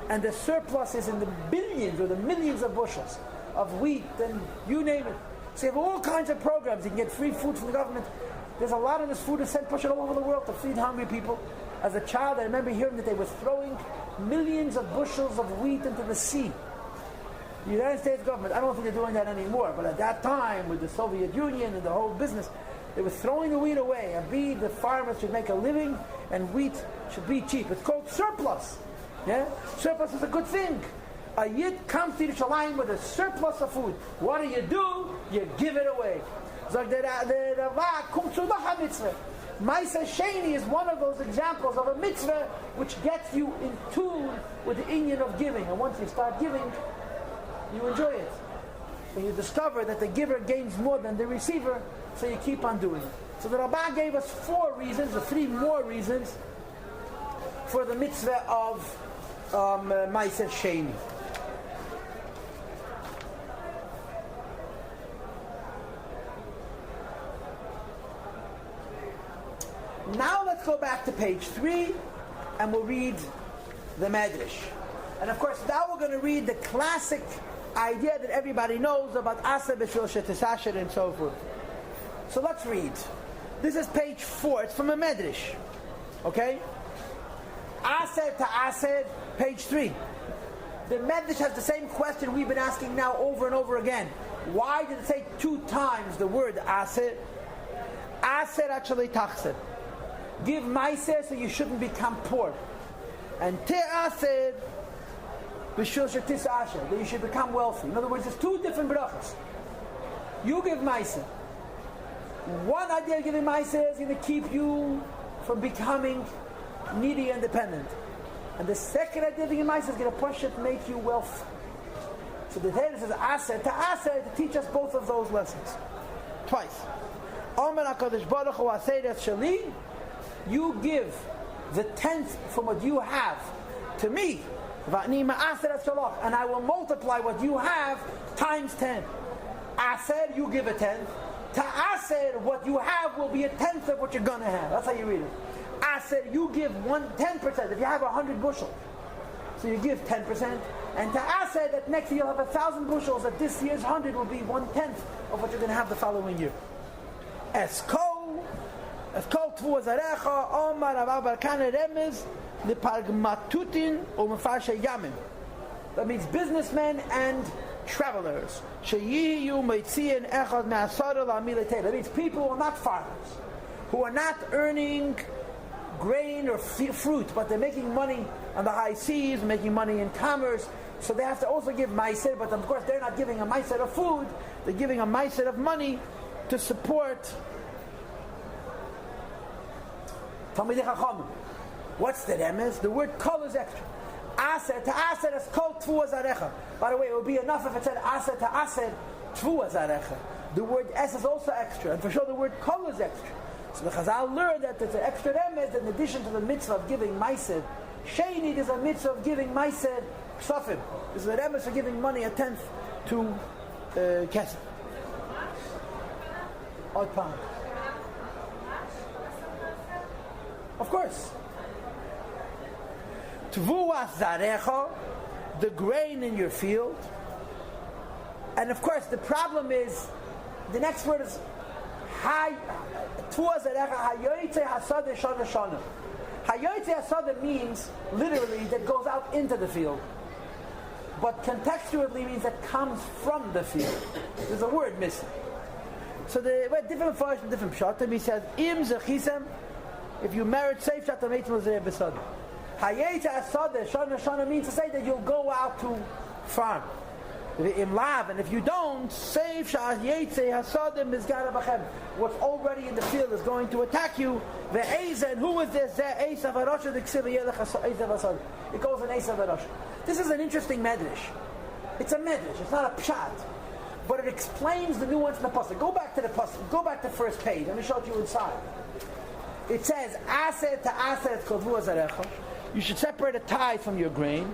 A: And the surplus is in the billions or the millions of bushels of wheat and you name it. So you have all kinds of programs. You can get free food from the government. There's a lot of this food is sent pushing all over the world to feed hungry people. As a child, I remember hearing that they were throwing millions of bushels of wheat into the sea. The United States government, I don't think they're doing that anymore, but at that time, with the Soviet Union and the whole business, they were throwing the wheat away. And the farmers should make a living, and wheat should be cheap. It's called surplus. Yeah? Surplus is a good thing. A Yid comes to Yerushalayim with a surplus of food. What do? You give it away. So the Rava kommt zu noch a mitzvah. Maaser Sheni is one of those examples of a mitzvah which gets you in tune with the inyan of giving. And once you start giving, you enjoy it. And you discover that the giver gains more than the receiver, so you keep on doing it. So the Rabbi gave us 4 reasons, or 3 more reasons, for the mitzvah of Maaser Sheni. Now let's go back to page 3 and we'll read the Medrash. And of course now we're going to read the classic idea that everybody knows about Aseir Teseir and so forth. So let's read. This is page 4. It's from a Medrash. Okay? Aseir to Aseir, page 3. The Medrash has the same question we've been asking now over and over again. Why did it say 2 times the word Aseir? Aseir actually tachser. Give Maaser so you shouldn't become poor. And Te'aser b'shul shetisasher, that you should become wealthy. In other words, there's 2 different brachas. You give Maaser. One idea of giving Maaser is going to keep you from becoming needy and dependent. And the second idea of giving Maaser is going to push it to make you wealthy. So the Torah says Aseir to Aseir to teach us both of those lessons. Twice. Omer HaKadosh Baruch Hu Aseir Shali. You give the 10th from what you have to me, and I will multiply what you have times 10. Aser, you give a 10th. To Aser, what you have will be a 10th of what you're going to have. That's how you read it. Aser, you give 10%. If you have 100 bushels, so you give 10%. And to Aser, that next year you'll have 1,000 bushels, that this year's 100 will be 1/10 of what you're going to have the following year. That means businessmen and travelers. That means people who are not farmers, who are not earning grain or fruit, but they're making money on the high seas, making money in commerce. So they have to also give Maaser, but of course they're not giving a Maaser of food, they're giving a Maaser of money to support Talmidei Chachamim. What's the remes? The word kol is extra. Aser to Aser is kol tvuah zarecha. By the way, it would be enough if it said Aser to Aser tvuah zarecha. The word es is also extra, and for sure the word kol is extra. So the Chazal learned that there's an extra remes in addition to the mitzvah of giving Maaser Sheni. There's a mitzvah of giving Maaser Ksafim. There's a remes for giving money, a 10th to Kesef. Odd pound. Of course. Tvuas zarecha, the grain in your field. And of course, the problem is, the next word is tvuas zarecha hayoytze hasada shana shana. Hayoytze hasada means literally that goes out into the field, but contextually means that comes from the field. There's a word missing. So the different fars from different pshatim. He says im zechisem. If you merit safe shatam eitzim zeh besada. Hayetze asada shana shana means to say that you'll go out to farm. Im lav, and if you don't, safe shayetze hasada mizgara bachem. What's already in the field is going to attack you. Ve'eza, and who is this? Zeh Esav harosha d'ksiv yelech Esav hasada. It goes in Esav harosha. This is an interesting medrash. It's a medrash. It's not a pshat, but it explains the nuance in the pasuk. Go back to the pasuk. Go back to the first page. Let me show it to you inside. It says, Aser to Aser tvuah zarecha. You should separate a tithe from your grain.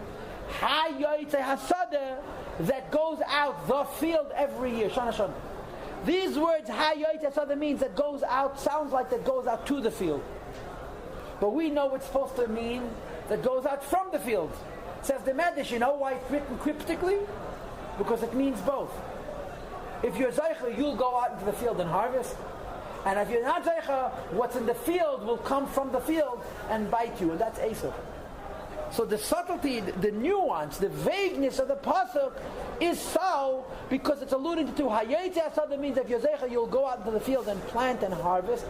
A: Hayoytze hasada, that goes out the field every year. Shana shana. These words, hayoytze hasada, means that goes out, sounds like that goes out to the field. But we know it's supposed to mean that goes out from the field. It says the Medrash, you know why it's written cryptically? Because it means both. If you're Zeicha, you'll go out into the field and harvest. And if you're not Zeicha, what's in the field will come from the field and bite you. And that's Aseir. So the subtlety, the nuance, the vagueness of the pasuk is so because it's alluding to Hayetze Asada means if you're Zeicha, you'll go out into the field and plant and harvest.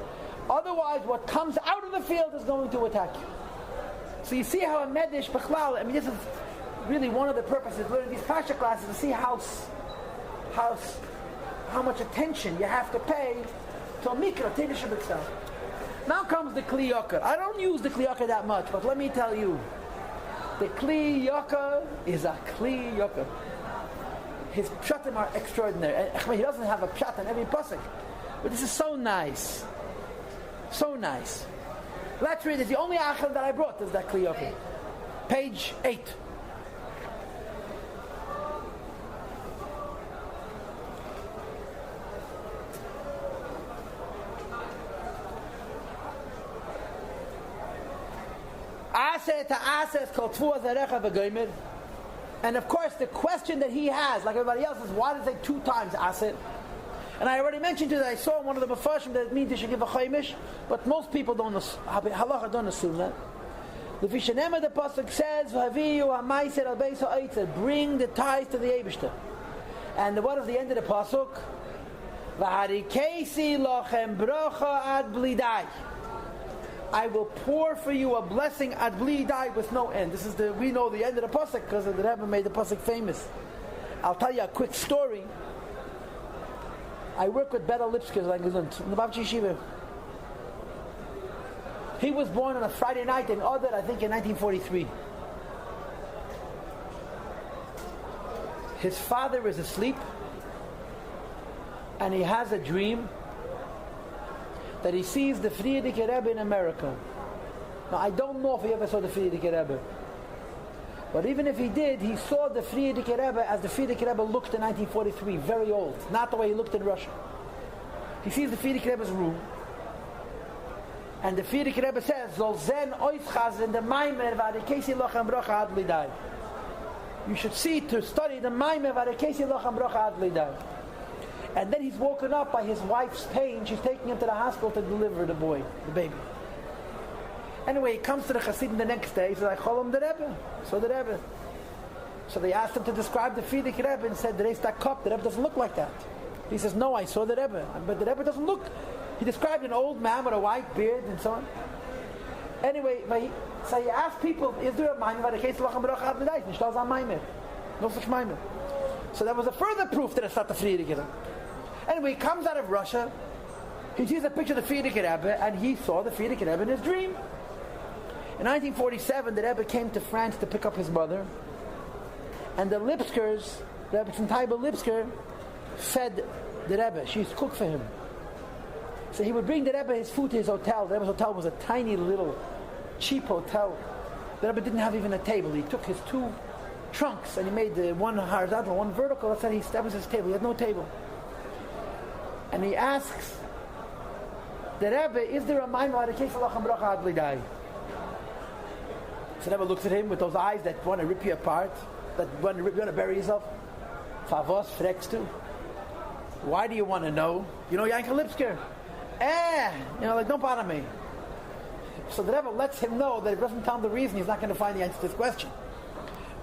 A: Otherwise, what comes out of the field is going to attack you. So you see how a Medish Bechlal, I mean, this is really one of the purposes of learning these Pasha classes, to see how much attention you have to pay to a Mikra, Teda Shabbat. Now comes the Kli Yakar. I don't use the Kli Yakar that much, but let me tell you, the Kli Yakar is a Kli Yakar. His pshatim are extraordinary. He doesn't have a pshat in every pasuk, but this is so nice. So nice. Let's read it. The only achal that I brought is that Kli Yakar. Page 8. Aseir Teseir is called Tfuah Zarecha V'Gomer. And of course the question that he has, like everybody else, is why does it say 2 times Aseir? And I already mentioned to you that I saw in one of the Mefashim that it means you should give a Chaimish, but most people halacha don't assume that. The Vishanema, the Pasuk says, V'haviyu ha'maiser al beis ha'oitzer, bring the tithes to the Eibishter. And what is the end of the Pasuk? V'harikesi lochem brocha ad blidai. I will pour for you a blessing ad blidai with no end. This is we know the end of the Pasuk because the Rebbe made the Pasuk famous. I'll tell you a quick story. I work with Beta Lipskis like in the Bavchi Yeshiva. He was born on a Friday night in Adar, I think in 1943. His father is asleep and he has a dream that he sees the Frierdiker Rebbe in America. Now I don't know if he ever saw the Frierdiker Rebbe, but even if he did, he saw the Frierdiker Rebbe as the Frierdiker Rebbe looked in 1943, very old, not the way he looked in Russia. He sees the Frierdiker Rebbe's room, and the Frierdiker Rebbe says, "Zol zen oischaz in the Maimer v'arikesi lochem brocha ad lidai." You should see to study the Maimer v'arikesi lochem brocha ad lidai. And then he's woken up by his wife's pain. She's taking him to the hospital to deliver the boy, the baby. Anyway, he comes to the Chassidim the next day. He says, I call him the Rebbe. So the Rebbe. So they asked him to describe the Frierdiker Rebbe and said, "There's that cup. The Rebbe doesn't look like that." He says, "No, I saw the Rebbe. But the Rebbe doesn't look." He described an old man with a white beard and so on. Anyway, so he asked people, is there a Maimer by the case of Lachem Baruch Ad L'dai? Nishtal Zan Maimer. No such Maimer. So that was a further proof that it's not the Frierdiker Rebbe. Anyway, he comes out of Russia, he sees a picture of the Frierdiker Rebbe, and he saw the Frierdiker Rebbe in his dream. In 1947, the Rebbe came to France to pick up his mother, and the Lipskers, the Rebbe from Taiba Lipsker, fed the Rebbe. She used to cook for him. So he would bring the Rebbe his food to his hotel. The Rebbe's hotel was a tiny little, cheap hotel. The Rebbe didn't have even a table. He took his 2 trunks, and he made one horizontal, one vertical. That was his table. He had no table. And he asks the Rebbe, is there a Maimer v'arikesi lochem brocha ad lidai? So the Rebbe looks at him with those eyes that want to rip you apart, that want to bury yourself. Favos fragst du? Why do you want to know? You know Yankel Lipsker? Like, don't bother me. So the Rebbe lets him know that if he doesn't tell him the reason, he's not going to find the answer to this question.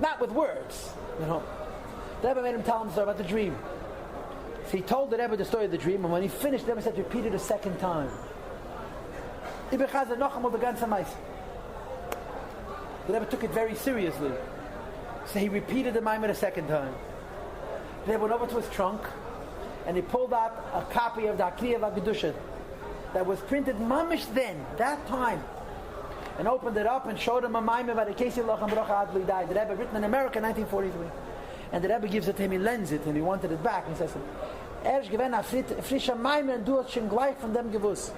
A: Not with words, The Rebbe made him tell him the story about the dream. So he told the Rebbe the story of the dream, and when he finished, the Rebbe said, repeat it a second time. The Rebbe took it very seriously. So he repeated the Maimer a second time. The Rebbe went over to his trunk, and he pulled out a copy of the Akriya V'Kedusha that was printed mamish then, that time, and opened it up and showed him a Maimer v'arikesi lochem brocha ad lidai. The Rebbe written in America in 1943. And the Rebbe gives it to him, he lends it, and he wanted it back. He says, frischer Maimer, and du hast schon gleich von dem gewusst.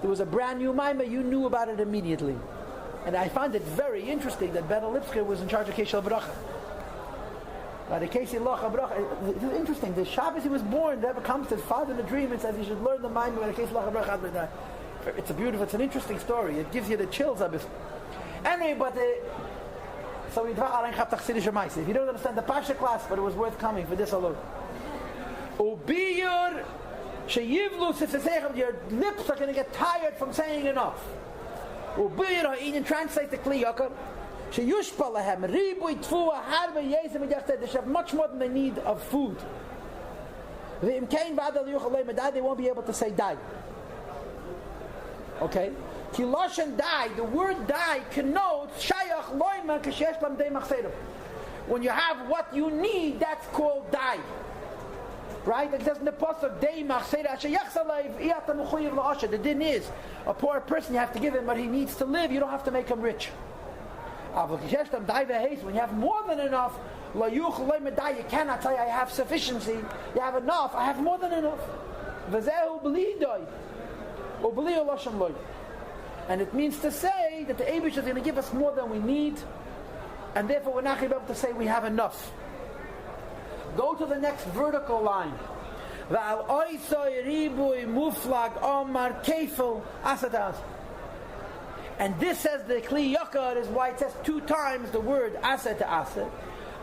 A: There was a brand new Maimer, you knew about it immediately. And I find it very interesting that Beta Lipsker was in charge of Keshel Bracha. It's interesting. The Shabbos he was born, the Rebbe comes to his father in a dream and says he should learn the Maimer. It's an interesting story. It gives you the chills of it. Anyway, so if you don't understand the Pasha class, but it was worth coming for this alone. Ubiyur sheyivlu sifsesechem. Your lips are going to get tired from saying enough. Ubiyur ha'inin translates the Kli Yakar. Sheyushpa lahem ribui tfua harbe yezem yachted. They should have much more than they need of food. V'im kein v'adal yuchalei medai. They won't be able to say die. Okay. Kiloshen die. The word die connotes shayach loyma kashesh lam dei machserim. When you have what you need, that's called die. Right? It says in the pasuk, dei machseir asher yachsalev iyata mechuyev la'asher. The din is, a poor person, you have to give him what he needs to live. You don't have to make him rich. When you have more than enough, you cannot say, I have sufficiency. You have enough. I have more than enough. And it means to say that the Eibush is going to give us more than we need, and therefore we're not going to be able to say we have enough. Go to the next vertical line. And this says the Kli Yakar is why it says 2 times the word Aseir to Aseir.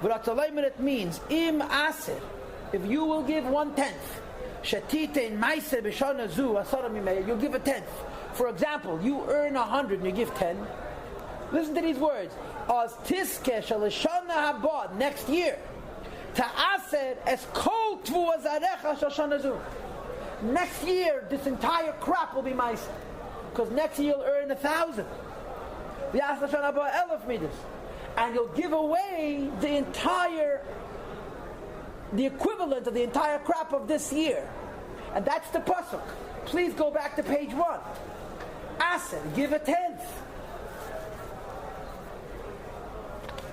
A: But it means Im Aseir, if you will give 1/10, Tithing Maaser b'shana zu asara mimei, you'll give a 10th. For example, you earn 100 and you give 10. Listen to these words. As tiske shalashana haba, next year. Ta'aser es kol tvu azarecha shashana zu. Next year, this entire crop will be Maaser. Because next year you'll earn 1,000. And you'll give away the equivalent of the entire crop of this year. And that's the pasuk. Please go back to page 1. Aser, give a 10th.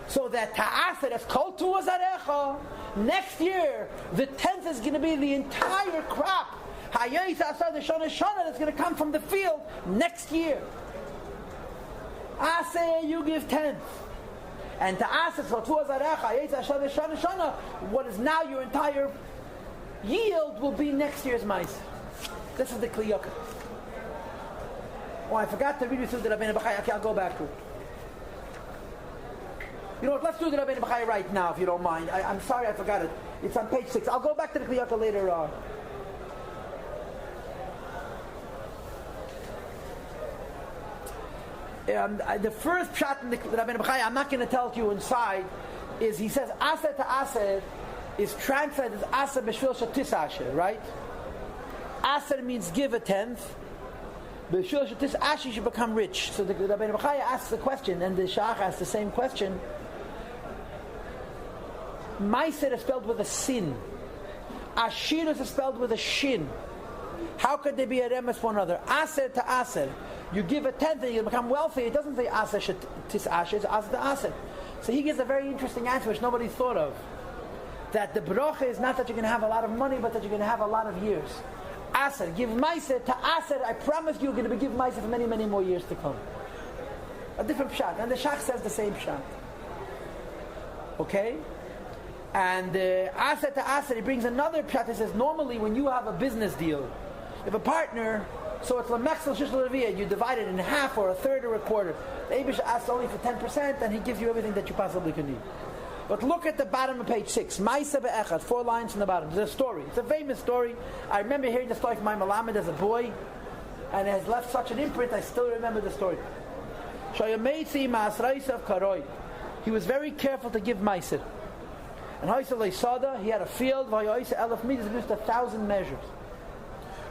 A: So that ta'aser es kol tu azarecha, next year the 10th is going to be the entire crop. That's going to come from the field next year. Aser, you give 10th. And to Aser, what is now your entire yield will be next year's Maaser. This is the Kli Yakar. Oh, I forgot to read you through the Rabbeinu B'chai. Okay, I'll go back to it. You know what, let's do the Rabbeinu B'chai right now, if you don't mind. I'm sorry I forgot it. It's on page 6. I'll go back to the Kli Yakar later on. The first pshat in the Rabbeinu B'chai, I'm not going to tell you inside, is he says Aseir to Aseir is translated as Aseir b'shvil shatis asher, right? Aseir means give a 10th. B'shvil shatis asher, you should become rich. So the Rabbeinu B'chai asks the question, and the Shach asks the same question. Maaser is spelled with a sin. Ashirus is spelled with a shin. How could they be a remes one another? Aseir to Aseir. You give a 10th and you become wealthy. It doesn't say Aseir tis Asher, it's Aseir to Aseir. So he gives a very interesting answer which nobody thought of. That the bracha is not that you're going to have a lot of money, but that you're going to have a lot of years. Aseir, give Maaser to Aseir. I promise you're going to give Maaser for many, many more years to come. A different pshat. And the Shach says the same pshat. Okay? And Aseir to Aseir, he brings another pshat. He says, normally when you have a business deal, you have a partner, so it's lamexel shishla reviyah. You divide it in half or a third or a quarter. The Eibush asks only for 10%, and he gives you everything that you possibly could need. But look at the bottom of page 6. Maaser be'echad, 4 lines from the bottom. There's a story. It's a famous story. I remember hearing the story from my Malamed as a boy, and it has left such an imprint. I still remember the story. He was very careful to give Maaser. And he had a field. He used 1,000 measures.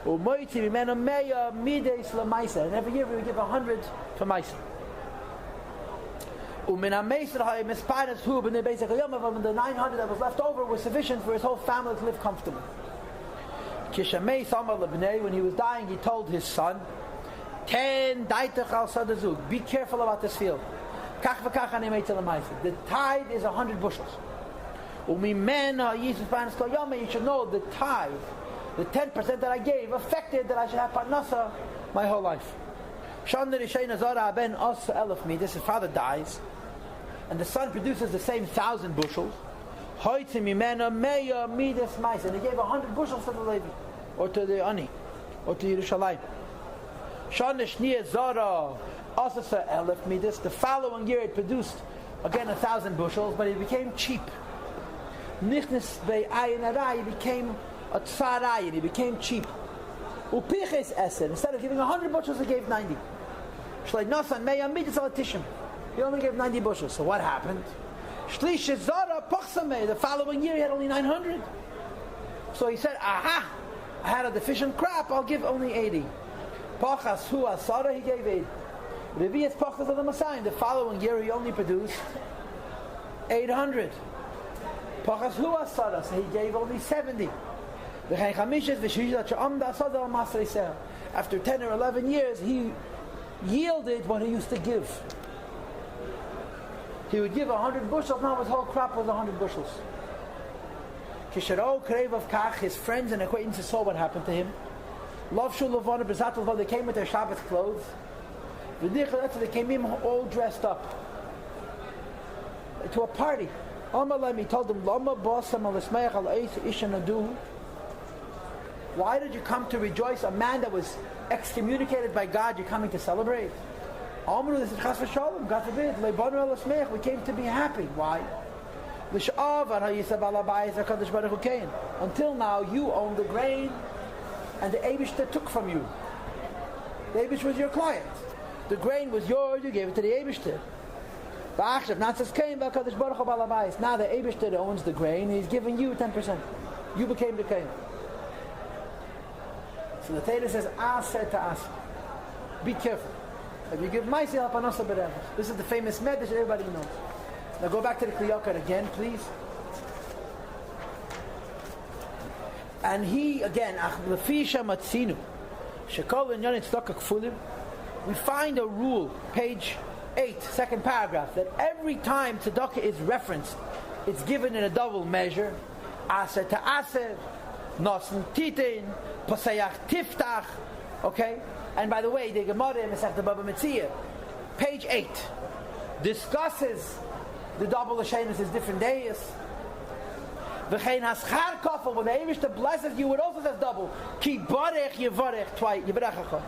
A: And every year we would give 100 for Maaser. And the 900 that was left over was sufficient for his whole family to live comfortably. When he was dying, he told his son, be careful about this field. The tithe is 100 bushels. You should know the tithe, the 10% that I gave, affected that I should have parnasa my whole life. This father dies, and the son produces the same 1,000 bushels. And he gave 100 bushels to the Levi, or to the Ani, or to Yerushalayim. The following year it produced again 1,000 bushels, but it became cheap. He became a tsarai, and he became cheap. Upiches eser, instead of giving 100 bushels, he gave 90. Shlei nasan mei amidis al tishim. He only gave 90 bushels. So what happened? Shlish zara pochsamei. The following year he had only 900. So he said, aha, I had a deficient crop, I'll give only 80. Pachas hu asara, he gave 80. Revi'es pachas of the Messiah. The following year he only produced 800. Pachas hu asara, so he gave only 70. After 10 or 11 years, he yielded what he used to give. He would give 100 bushels, now his whole crop was 100 bushels. His friends and acquaintances saw what happened to him. They came with their Shabbos clothes. They came in all dressed up to a party. He told them, why did you come to rejoice? A man that was excommunicated by God, you're coming to celebrate? God forbid. We came to be happy. Why? Until now, you own the grain, and the Eibishter took from you. The Eibish was your client. The grain was yours, you gave it to the Eibishter. Now the Eibishter owns the grain, he's giving you 10%. You became the Kain. So the Torah says, Aseir Teseir. Be careful. If you give Maaser, this is the famous medrash that everybody knows. Now go back to the Kliyakar again, please. And he, again, we find a rule, page 8, second paragraph, that every time tzedakah is referenced, it's given in a double measure. Aseir Teseir, Nosn Tithing, Posayach Tiftach. Okay? And by the way, the Gemara in Masechta Baba Metzia, page 8, discusses the double Hashanahs as different days. V'chein haschar kofel, when the Eibishter blesses you, it also says double. Ki barech yevarech, twice, yevarechacha.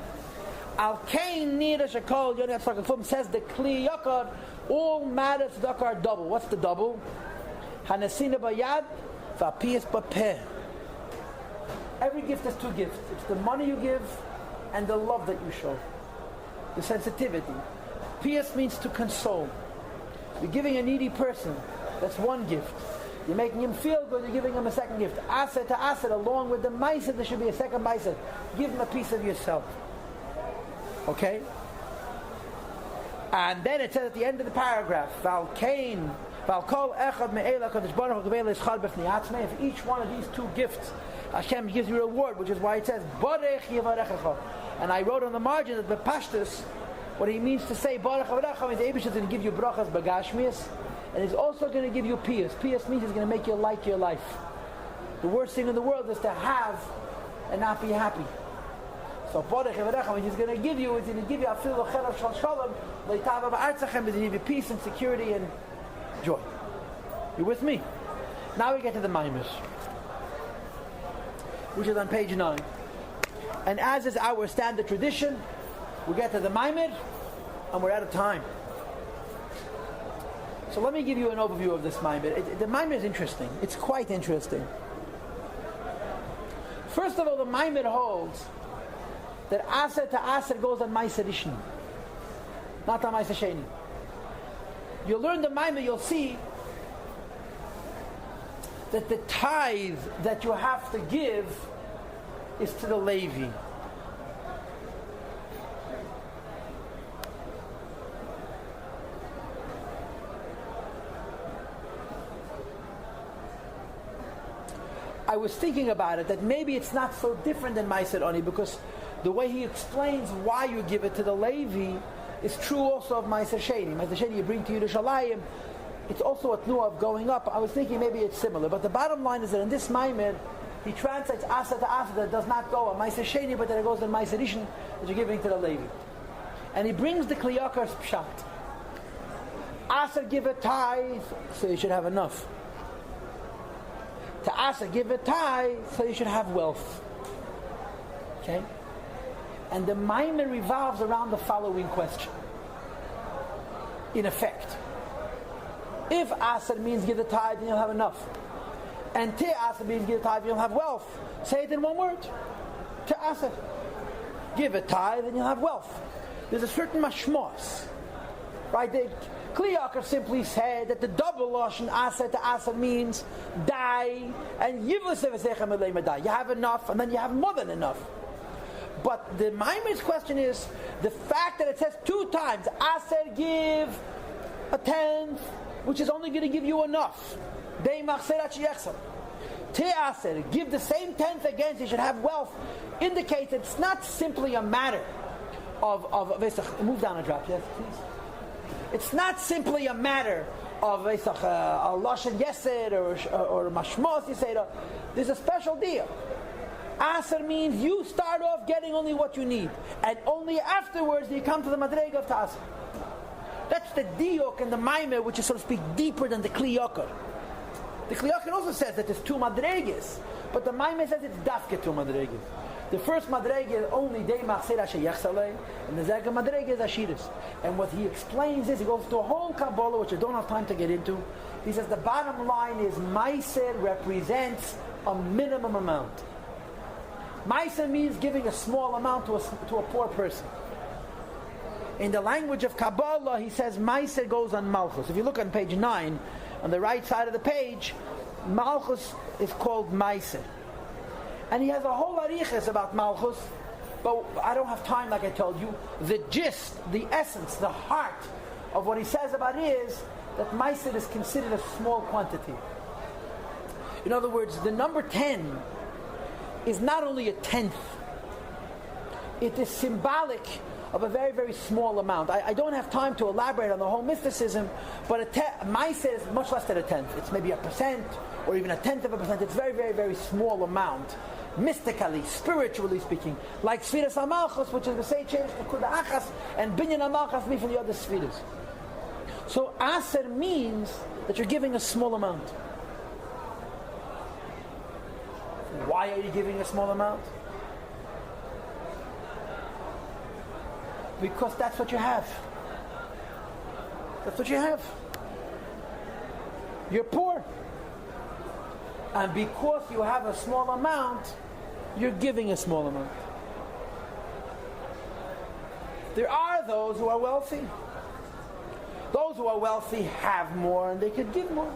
A: Al kain nira shekol, Yonei Hatzlakafum says the Kli Yakar, all matters tzedakah are double. What's the double? Hanasina bayad, v'apiyas bapeh. Every gift has two gifts. It's the money you give and the love that you show. The sensitivity. Piyas means to console. You're giving a needy person, that's one gift. You're making him feel good, you're giving him a second gift. Aseir Teseir, along with the Maaser, there should be a second Maaser. Give him a piece of yourself. Okay? And then it says at the end of the paragraph, if each one of these two gifts, Hashem gives you a reward, which is why it says, and I wrote on the margin that the Pashtus, what he means to say, Baruch Avarecha, means the Eibush is going to give you brachas bagashmias, and he's also going to give you piyas. Piyas means he's going to make you like your life. The worst thing in the world is to have and not be happy. So Baruch Avarecha, he's going to give you afilu cherav shal shalom, leitava ba'artzachem, he's going to give you peace and security and joy. You with me? Now we get to the Maimer, which is on page 9. And as is our standard tradition, we get to the Maimer, and we're out of time. So let me give you an overview of this Maimer. The Maimer is interesting. It's quite interesting. First of all, the Maimer holds that Aseir Teseir goes on Maaser Rishon, not on Maaser Sheni. You'll learn the Maimer, you'll see that the tithe that you have to give is to the Levi. I was thinking about it, that maybe it's not so different than Maaser Oni, because the way he explains why you give it to the Levi is true also of Maaser Sheni. Maaser Sheni you bring to Yerushalayim, it's also a tnuah of going up. I was thinking maybe it's similar, but the bottom line is that in this Maimer, he translates Aseir Teseir that does not go on Maaser Sheni, but that it goes on Maaser Rishon, that you're giving to the Levi. And he brings the Kliyakar's pshat. Aseir give a tithe, so you should have enough. To Aseir give a tithe, so you should have wealth. Okay? And the Maimer revolves around the following question. In effect, if Aseir means give the tithe, then you'll have enough. And Aseir means give a tithe, you'll have wealth. Say it in one word. Aseir. Give a tithe and you'll have wealth. There's a certain mashmos. Right? The Kli Yakar simply said that the double lashon Aseir to Aseir means die and die. You have enough and then you have more than enough. But the Maimer's question is the fact that it says 2 times Aseir give a tenth, which is only going to give you enough. Aseir give the same tenth again, so you should have wealth. Indicates it's not simply a matter of move down a drop, yes, please. It's not simply a matter of a lashon yesed or mashmos yesed. There's a special deal. Aser means you start off getting only what you need, and only afterwards you come to the madrega of Aser. That's the diok and the maimer, which is, so to speak, deeper than the Kli Yakar. The Kli Yakar also says that there's 2 madregas, but the maimer says it's dafke 2 madregas. The first madrega is only Dei Maaser Sheyachsalei, and the second madrega is Ashidus. And what he explains is, he goes to a whole Kabbalah, which I don't have time to get into. He says the bottom line is Maaser represents a minimum amount. Maaser means giving a small amount to a poor person. In the language of Kabbalah, he says Maaser goes on Malchus. If you look on page 9, on the right side of the page, Malchus is called Maaser. And he has a whole arichas about Malchus, but I don't have time, like I told you. The gist, the essence, the heart of what he says about it is that Maaser is considered a small quantity. In other words, the number 10 is not only a tenth, it is symbolic of a very, very small amount. I don't have time to elaborate on the whole mysticism, but Maaser is much less than a tenth. It's maybe 1% or even 0.1%. It's very, very, very small amount. Mystically, spiritually speaking, like Sfiras HaMalchus, which is the same change to Kuda Achas, and Binyan HaMalchus me for the other Sfiras. So Aser means that you're giving a small amount. Why are you giving a small amount? Because that's what you have. That's what you have. You're poor. And because you have a small amount, you're giving a small amount. There are those who are wealthy. Those who are wealthy have more and they could give more.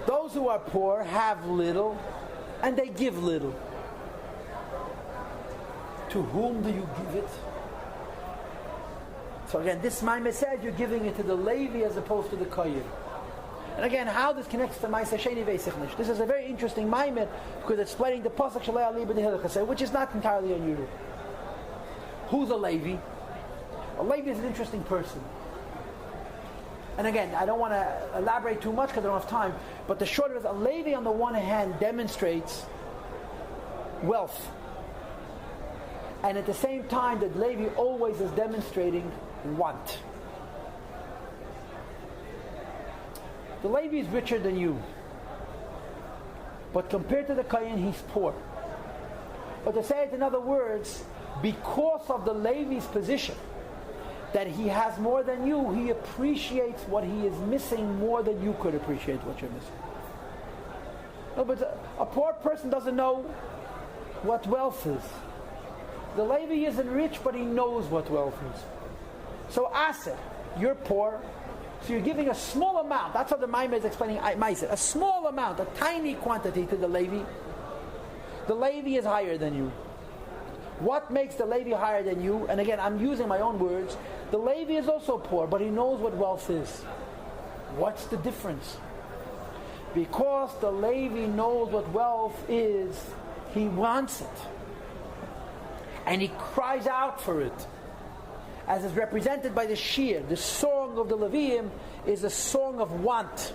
A: Those who are poor have little and they give little. To whom do you give it? So again, this Maimer says you're giving it to the Levi as opposed to the Kohen. And again, how this connects to Maaser Sheni Veisichnish. This is a very interesting Maimer because it's explaining the Pasuk Shalei Ali B'Nei Hilchasei, which is not entirely unusual. Who's a Levi? A Levi is an interesting person. And again, I don't want to elaborate too much because I don't have time, but the short of it is, a Levi on the one hand demonstrates wealth. And at the same time, the Levi always is demonstrating want. The Levi is richer than you. But compared to the Kohen, he's poor. But to say it in other words, because of the Levi's position, that he has more than you, he appreciates what he is missing more than you could appreciate what you're missing. No, but a poor person doesn't know what wealth is. The Levi isn't rich, but he knows what wealth is. So Aser, you're poor, so you're giving a small amount. That's how the Maimer is explaining Maaser. A small amount, a tiny quantity to the Levi. The Levi is higher than you. What makes the Levi higher than you? And again, I'm using my own words. The Levi is also poor, but he knows what wealth is. What's the difference? Because the Levi knows what wealth is, he wants it. And he cries out for it. As is represented by the Shir, the song of the Leviim is a song of want.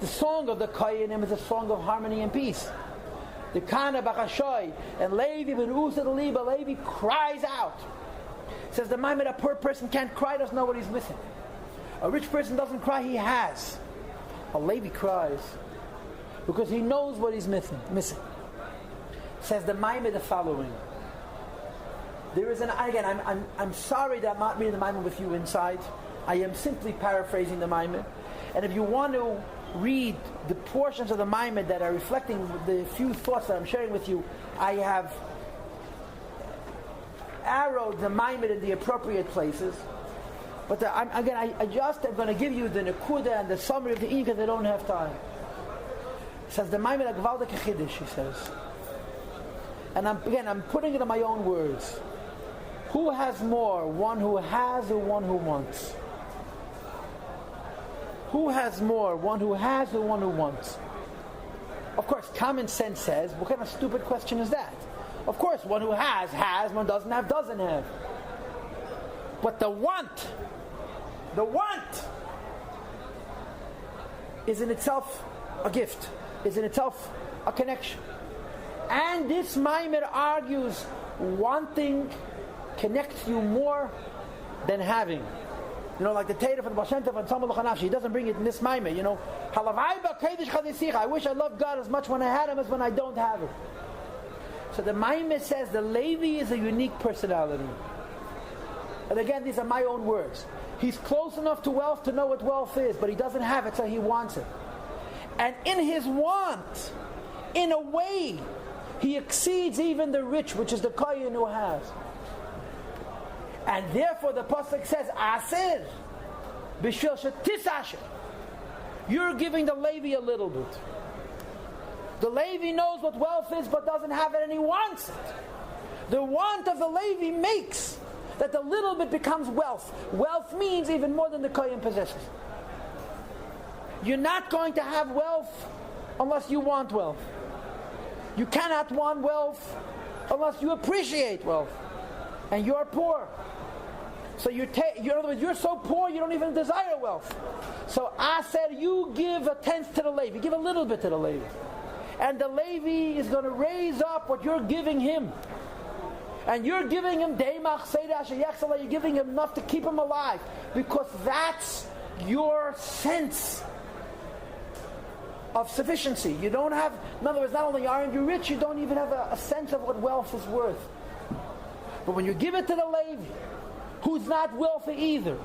A: The song of the Kohanim is a song of harmony and peace. The Kana B'Chashoy and Levi ben Usa the Liba, Levi cries out. Says the Maimer, a poor person can't cry, doesn't know what he's missing. A rich person doesn't cry, he has. A Levi cries because he knows what he's missing. Says the Maimer the following. There is again, I'm sorry that I'm not reading the Maimer with you inside. I am simply paraphrasing the Maimer. And if you want to read the portions of the Maimed that are reflecting the few thoughts that I'm sharing with you, I have arrowed the Maimed in the appropriate places. But I just am going to give you the Nekuda and the summary of the Inka because I don't have time. It says the Maimed Agvaldik Chiddush, he says. And I'm putting it in my own words. Who has more, one who has or one who wants? Who has more, one who has or one who wants? Of course, common sense says, what kind of stupid question is that? Of course, one who has, one doesn't have, doesn't have. But the want is in itself a gift, is in itself a connection. And this Maimer argues wanting connects you more than having. You know, like the Torah from the Baal Shem Tov and Tzamah L'Chanafshi, he doesn't bring it in this Maimer, you know. I wish I loved God as much when I had him as when I don't have him. So the Maimer says the Levi is a unique personality. And again, these are my own words. He's close enough to wealth to know what wealth is, but he doesn't have it, so he wants it. And in his want, in a way, he exceeds even the rich, which is the Kohen who has. And therefore the Pasuk says, Aseir Teseir. You're giving the Levi a little bit. The Levi knows what wealth is but doesn't have it and he wants it. The want of the Levi makes that the little bit becomes wealth. Wealth means even more than the Kohen possesses. You're not going to have wealth unless you want wealth. You cannot want wealth unless you appreciate wealth. And you're poor. So in other words, you're so poor you don't even desire wealth. So I said, you give a tenth to the Levi. Give a little bit to the Levi. And the Levi is going to raise up what you're giving him. And you're giving him you're giving him enough to keep him alive. Because that's your sense of sufficiency. You don't have, in other words, not only aren't you rich, you don't even have a sense of what wealth is worth. But when you give it to the Levi, who's not wealthy either,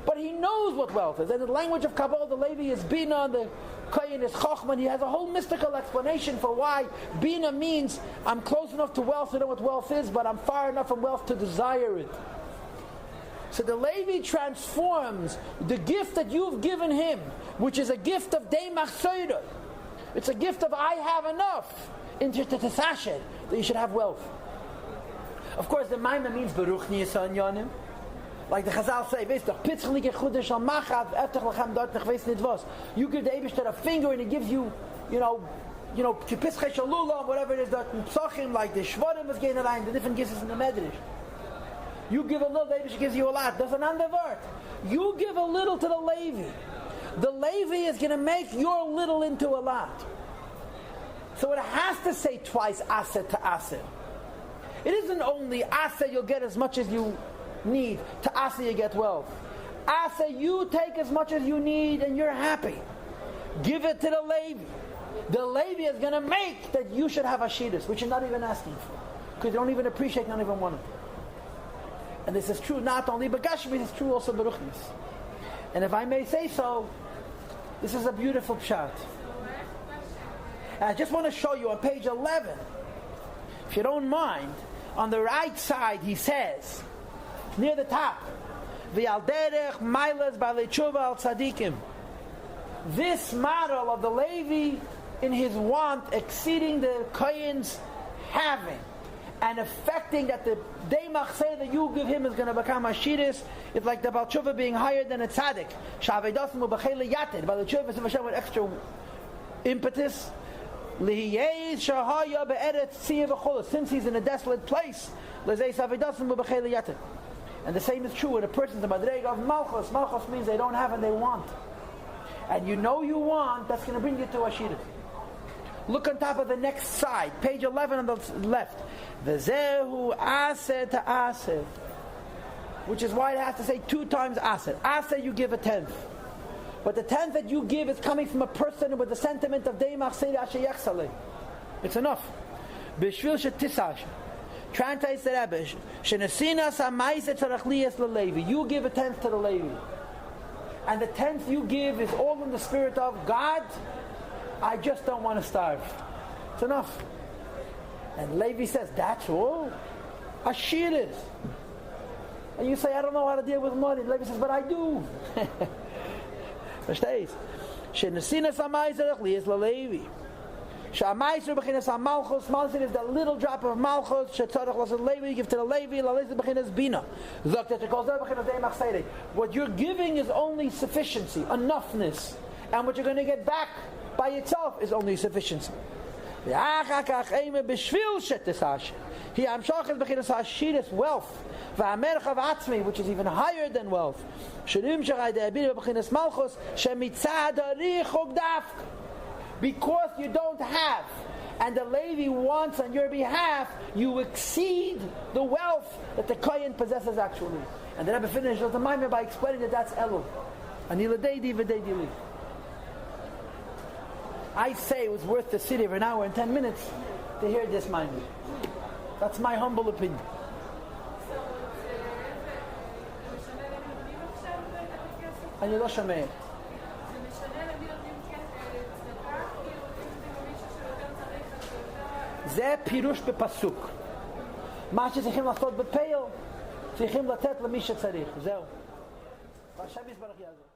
A: but he knows what wealth is. And in the language of Kabbalah, the Levi is Bina, the Kohen is Chochman. He has a whole mystical explanation for why Bina means I'm close enough to wealth to know what wealth is, but I'm far enough from wealth to desire it. So the Levi transforms the gift that you've given him, which is a gift of Deimach Soida. It's a gift of I have enough, into Tetasashet, that you should have wealth. Of course, the Maimah means Baruch Niyasan Yonim. Like the Chazal say, you give the Eibishter a finger and he gives you, whatever it is, that Psachim, like the Shvarim is getting aligned, the different gifts in the Medrash. You give a little, the Eibishter gives you a lot. That's an underword. You give a little to the Levi. The Levi is going to make your little into a lot. So it has to say twice Aseir to Aseir. It isn't only Aseir you'll get as much as you need, to Aseir you get wealth. Aseir you take as much as you need and you're happy. Give it to the Levi. The Levi is going to make that you should have Ashidus, which you're not even asking for. Because you don't even appreciate, not even want it. And this is true not only Bagashmi, it's true also Baruchnis. And if I may say so, this is a beautiful pshat. And I just want to show you on page 11, if you don't mind, on the right side he says, near the top, V'al derech mailas b'alei tshuva al tzadikim. This model of the Levi in his want exceeding the Kohen's having and affecting that the Deimach say that you give him is going to become Ashidus. It's like the Baal Tshuva being higher than a tzaddik. Sha'avedasim u'b'chele yated. Baal Tshuva is Hashem with extra impetus. Lihiyei shahaya be'eretz tziyah v'cholos. Since he's in a desolate place, l'zei sha'avedasim u'b'chele yated. And the same is true when a person's a madrega of malchus. Malchus means they don't have and they want. And you know you want, that's going to bring you to Ashidus. Look on top of the next side, page 11 on the left. V'zehu Aseir to Aseir, which is why it has to say 2 times Aseir. Aseir you give a tenth, but the tenth that you give is coming from a person with the sentiment of Deimach Seir Asher Yechsalei. It's enough. B'shvil she'tisash. Translates the Rebbe. She'nesinas ha'maiser tzarach liyas l'Levi. You give a tenth to the Levi. and the 10th you give is all in the spirit of God, I just don't want to starve. It's enough. And Levi says, that's all? Ashir is. And you say, I don't know how to deal with money. Levi says, but I do. Versteht? Shenesinas Maaser is Levi. Maaser bechinas Malchus. Maaser is the little drop of Malchus. Shetzarach was Levi. Give to the Levi. Laleza bechinas Bina. What you're giving is only sufficiency, enoughness, and what you're going to get back by itself is only sufficiency. He amshachas bechinas Ashiris, wealth, v'amercha v'atzmi, which is even higher than wealth. Because you don't have, and the Levi wants on your behalf, you exceed the wealth that the Kohen possesses actually. And the Rebbe finished the Maimer by explaining that that's Elul. I say it was worth the city of an hour and 10 minutes to hear this Maimer. That's my humble opinion. אני לא שומע. זה פירוש בפסוק. מה שצריכים לעשות בפייל, צריכים לתת למי שצריך. זהו. והשם יסברך יעזור.